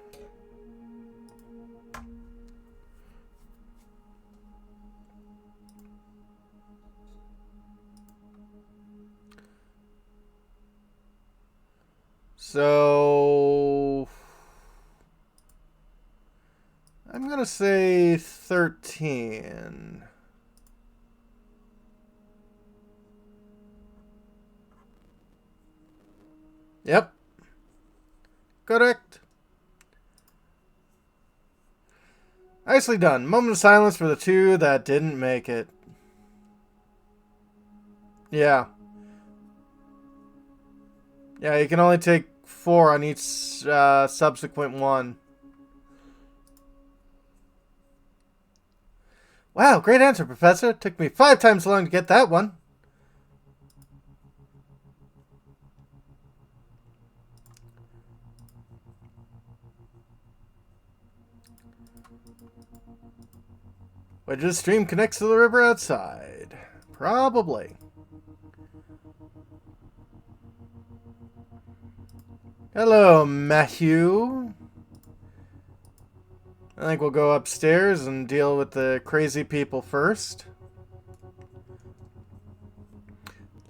So... I'm gonna say 13. Yep. Correct. Nicely done. Moment of silence for the 2 that didn't make it. Yeah. Yeah, you can only take 4 on each subsequent one. Wow, great answer, Professor. It took me 5 times long to get that one. Where the stream connects to the river outside? Probably. Hello, Matthew. I think we'll go upstairs and deal with the crazy people first.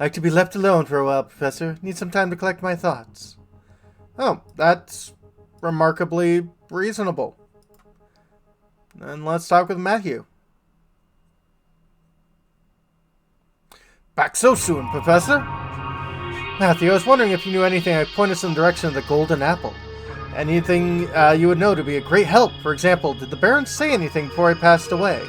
Like to be left alone for a while, Professor. Need some time to collect my thoughts. Oh, that's remarkably reasonable. Then let's talk with Matthew. Back so soon, Professor? Matthew, I was wondering if you knew anything that would point us in the direction of the Golden Apple. Anything you would know to be a great help. For example, did the Baron say anything before he passed away?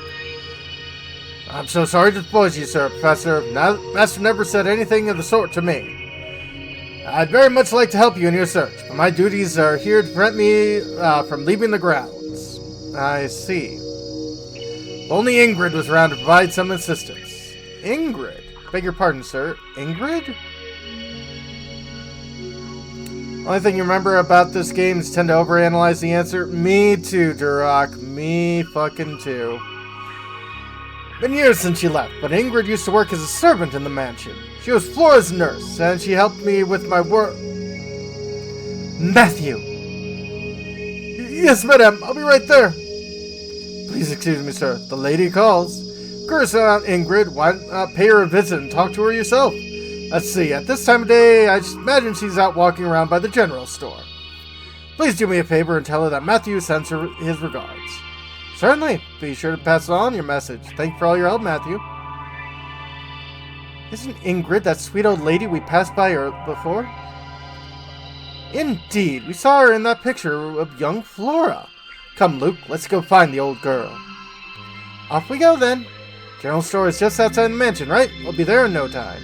I'm so sorry to dispose you, sir, Professor. Master never said anything of the sort to me. I'd very much like to help you in your search, but my duties are here to prevent me from leaving the grounds. I see. Only Ingrid was around to provide some assistance. Ingrid? Beg your pardon, sir. Ingrid? Only thing you remember about this game is tend to overanalyze the answer. Me too, Durok. Me fucking too. Been years since she left, but Ingrid used to work as a servant in the mansion. She was Flora's nurse, and she helped me with my work. Matthew! Yes, madam. I'll be right there. Please excuse me, sir. The lady calls. Curse on Ingrid. Why not pay her a visit and talk to her yourself? Let's see, at this time of day, I just imagine she's out walking around by the general store. Please do me a favor and tell her that Matthew sends her his regards. Certainly. Be sure to pass on your message. Thank you for all your help, Matthew. Isn't Ingrid that sweet old lady we passed by before? Indeed. We saw her in that picture of young Flora. Come, Luke, let's go find the old girl. Off we go, then. General store is just outside the mansion, right? We'll be there in no time.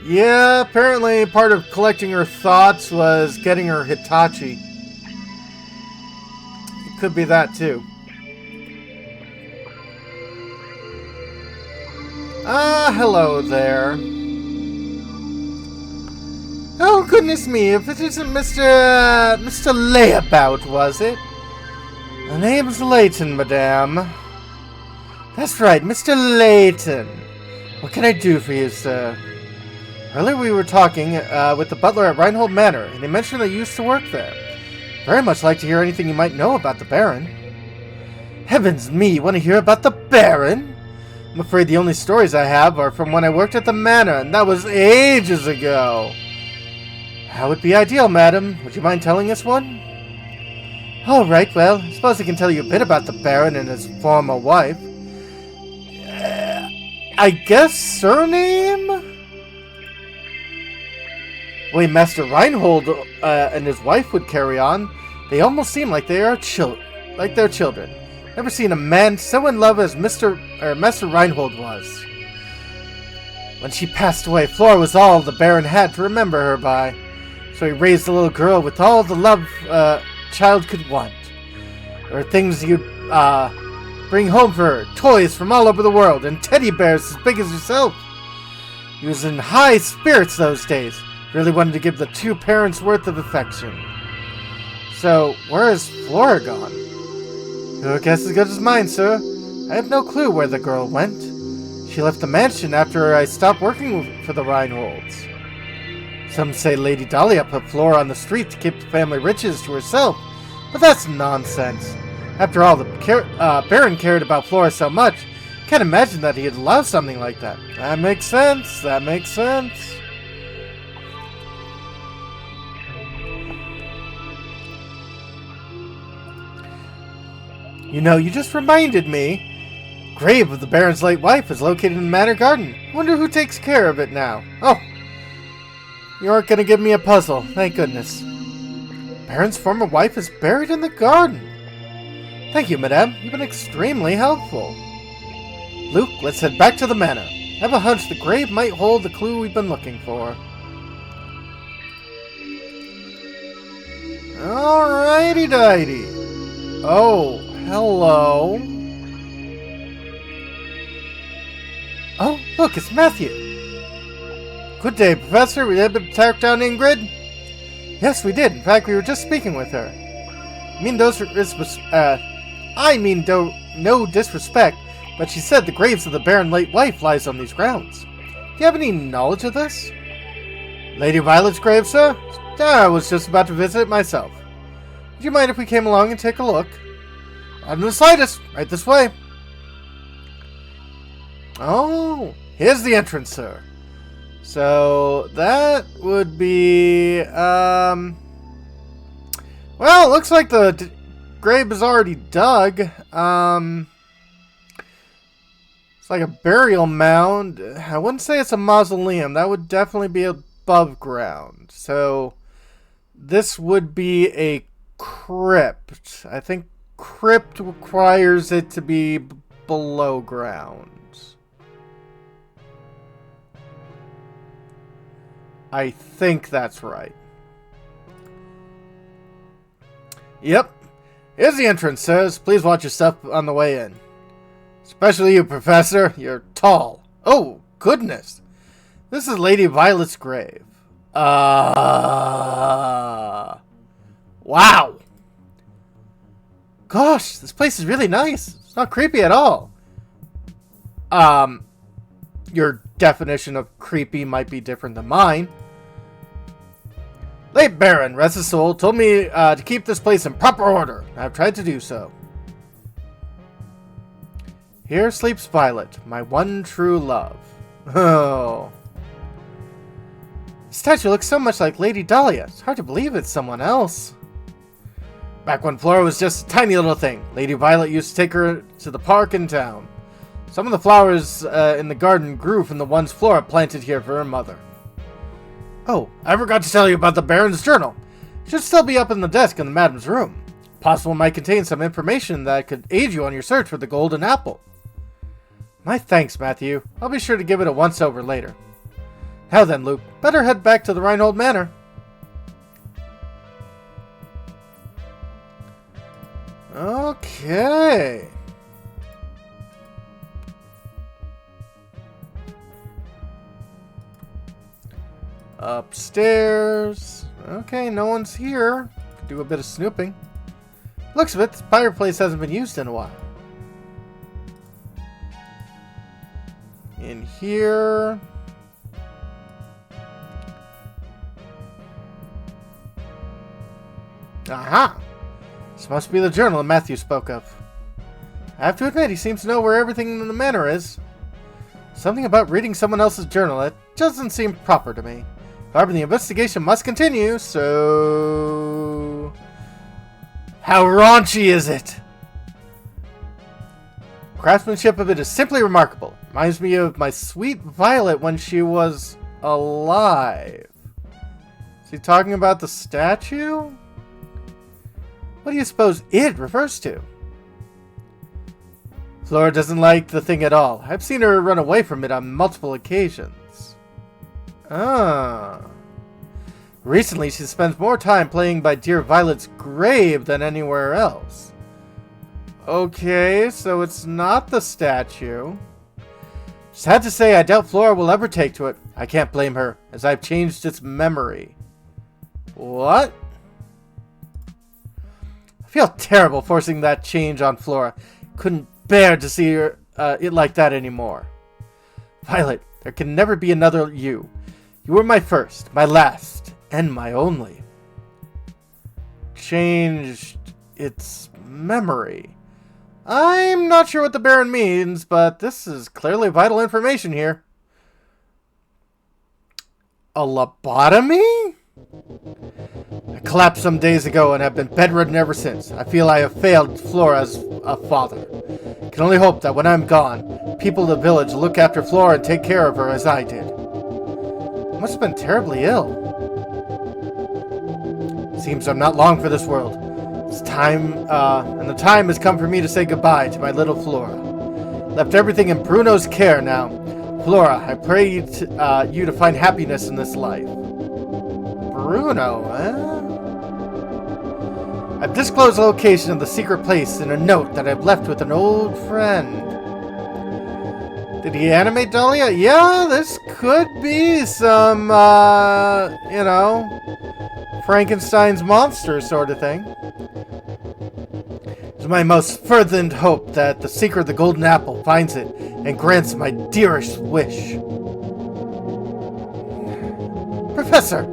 Yeah, apparently part of collecting her thoughts was getting her Hitachi. It could be that, too. Hello there. Oh, goodness me, if it isn't Mr. Layabout, was it? My name's Layton, madame. That's right, Mr. Layton. What can I do for you, sir? Earlier we were talking with the butler at Reinhold Manor, and he mentioned that you used to work there. Very much like to hear anything you might know about the Baron. Heavens me, you want to hear about the Baron? I'm afraid the only stories I have are from when I worked at the manor, and that was ages ago. That would be ideal, madam. Would you mind telling us one? All right, well, I suppose I can tell you a bit about the Baron and his former wife. I guess surname? The way Master Reinhold and his wife would carry on, they almost seem like they are their children. Never seen a man so in love as Master Reinhold was. When she passed away, Flora was all the Baron had to remember her by. So he raised the little girl with all the love a child could want. There were things you'd bring home for her, toys from all over the world, and teddy bears as big as yourself. He was in high spirits those days. Really wanted to give the two parents worth of affection. So, where has Flora gone? Your guess is as good as mine, sir. I have no clue where the girl went. She left the mansion after I stopped working for the Reinholds. Some say Lady Dahlia put Flora on the street to keep the family riches to herself, but that's nonsense. After all, the Baron cared about Flora so much, can't imagine that he'd allow something like that. That makes sense. That makes sense. You know, you just reminded me. Grave of the Baron's late wife is located in the Manor Garden. Wonder who takes care of it now. Oh, you aren't going to give me a puzzle. Thank goodness. Baron's former wife is buried in the garden. Thank you, madame. You've been extremely helpful. Luke, let's head back to the manor. I have a hunch the grave might hold the clue we've been looking for. Alrighty-dighty. Oh, hello. Oh, look, it's Matthew. Good day, Professor. Were you able to track down Ingrid? Yes, we did. In fact, we were just speaking with her. No disrespect, but she said the graves of the Baron's late wife lies on these grounds. Do you have any knowledge of this? Lady Violet's grave, sir? I was just about to visit it myself. Would you mind if we came along and take a look? Not in the slightest. Right this way. Oh, here's the entrance, sir. So, that would be, well, it looks like the grave is already dug. It's like a burial mound. I wouldn't say it's a mausoleum. That would definitely be above ground. So, this would be a crypt. I think crypt requires it to be below ground. I think that's right. Yep. Here's the entrance, sirs. Please watch your step on the way in. Especially you, Professor. You're tall. Oh, goodness. This is Lady Violet's grave. Wow. Gosh, this place is really nice. It's not creepy at all. Your definition of creepy might be different than mine. Late Baron, rest his soul, told me to keep this place in proper order. I've tried to do so. Here sleeps Violet, my one true love. Oh. The statue looks so much like Lady Dahlia. It's hard to believe it's someone else. Back when Flora was just a tiny little thing, Lady Violet used to take her to the park in town. Some of the flowers in the garden grew from the ones Flora planted here for her mother. Oh, I forgot to tell you about the Baron's journal. Should still be up in the desk in the madam's room. Possible might contain some information that could aid you on your search for the golden apple. My thanks, Matthew. I'll be sure to give it a once-over later. Now then, Luke, better head back to the Reinhold Manor. Okay. Upstairs. Okay, no one's here. Could do a bit of snooping. Looks of it, this fireplace hasn't been used in a while. In here. Aha! This must be the journal that Matthew spoke of. I have to admit, he seems to know where everything in the manor is. Something about reading someone else's journal, that doesn't seem proper to me. However, the investigation must continue, so... How raunchy is it? Craftsmanship of it is simply remarkable. Reminds me of my sweet Violet when she was alive. Is he talking about the statue? What do you suppose it refers to? Flora doesn't like the thing at all. I've seen her run away from it on multiple occasions. Ah. Recently, she spends more time playing by dear Violet's grave than anywhere else. Okay, so it's not the statue. Sad to say, I doubt Flora will ever take to it. I can't blame her, as I've changed its memory. What? I feel terrible forcing that change on Flora. Couldn't bear to see her, it like that anymore. Violet, there can never be another you. You were my first, my last, and my only. Changed its memory. I'm not sure what the Baron means, but this is clearly vital information here. A lobotomy? I collapsed some days ago and have been bedridden ever since. I feel I have failed Flora as a father. I can only hope that when I'm gone, people of the village look after Flora and take care of her as I did. I must have been terribly ill. Seems I'm not long for this world. It's time, and the time has come for me to say goodbye to my little Flora. Left everything in Bruno's care now. Flora, I pray you to find happiness in this life. Bruno, eh? I've disclosed the location of the secret place in a note that I've left with an old friend. Did he animate Dahlia? Yeah, this could be some, you know, Frankenstein's monster sort of thing. It's my most fervent hope that the seeker of the golden apple finds it and grants my dearest wish. Professor!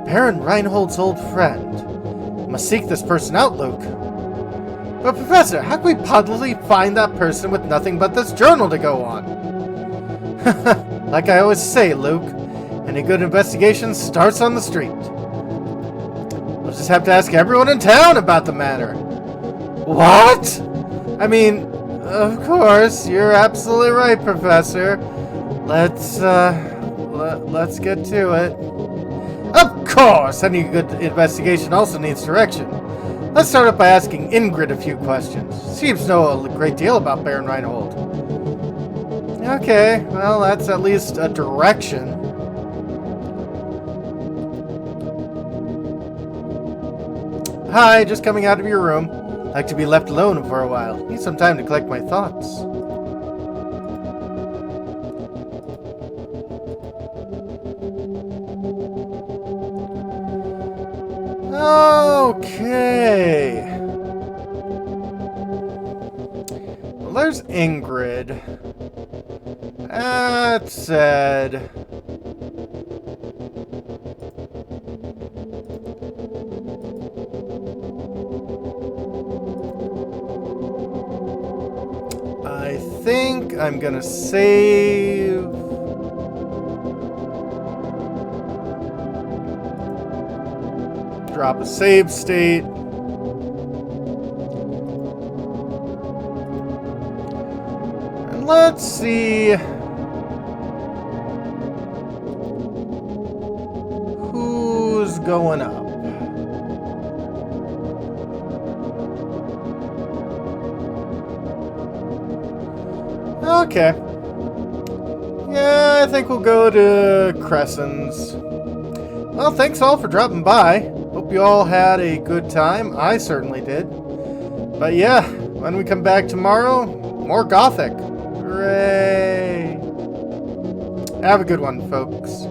Baron Reinhold's old friend. I must seek this person out, Luke. But Professor, how can we possibly find that person with nothing but this journal to go on? Like I always say, Luke, any good investigation starts on the street. We'll just have to ask everyone in town about the matter. What? I mean, of course, you're absolutely right, Professor. Let's get to it. Of course! Any good investigation also needs direction. Let's start off by asking Ingrid a few questions. She seems to know a great deal about Baron Reinhold. Okay, well, that's at least a direction. Hi, just coming out of your room. Like to be left alone for a while. Need some time to collect my thoughts. Okay. Well, there's Ingrid. That said... I think I'm gonna save... Drop a save state. And let's see who's going up. Okay. Yeah, I think we'll go to Crescent's. Well, thanks all for dropping by. Hope you all had a good time. I certainly did. But yeah, when we come back tomorrow, more Gothic. Hooray! Have a good one, folks.